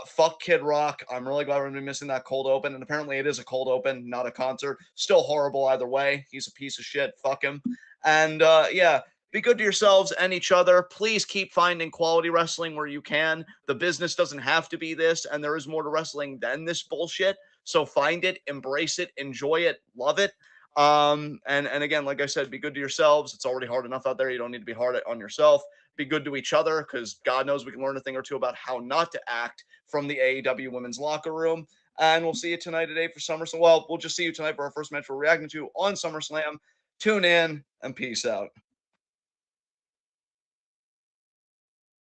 [SPEAKER 1] Fuck Kid Rock. I'm really glad we're gonna be missing that cold open. And apparently it is a cold open, not a concert. Still horrible either way. He's a piece of shit. Fuck him. And yeah, be good to yourselves and each other. Please keep finding quality wrestling where you can. The business doesn't have to be this, and there is more to wrestling than this bullshit. So find it, embrace it, enjoy it, love it. And again, like I said, be good to yourselves. It's already hard enough out there. You don't need to be hard on yourself. Be good to each other because God knows we can learn a thing or two about how not to act from the AEW women's locker room. And we'll see you tonight today for SummerSlam. Well, we'll just see you tonight for our first match we're reacting to on SummerSlam. Tune in and peace out.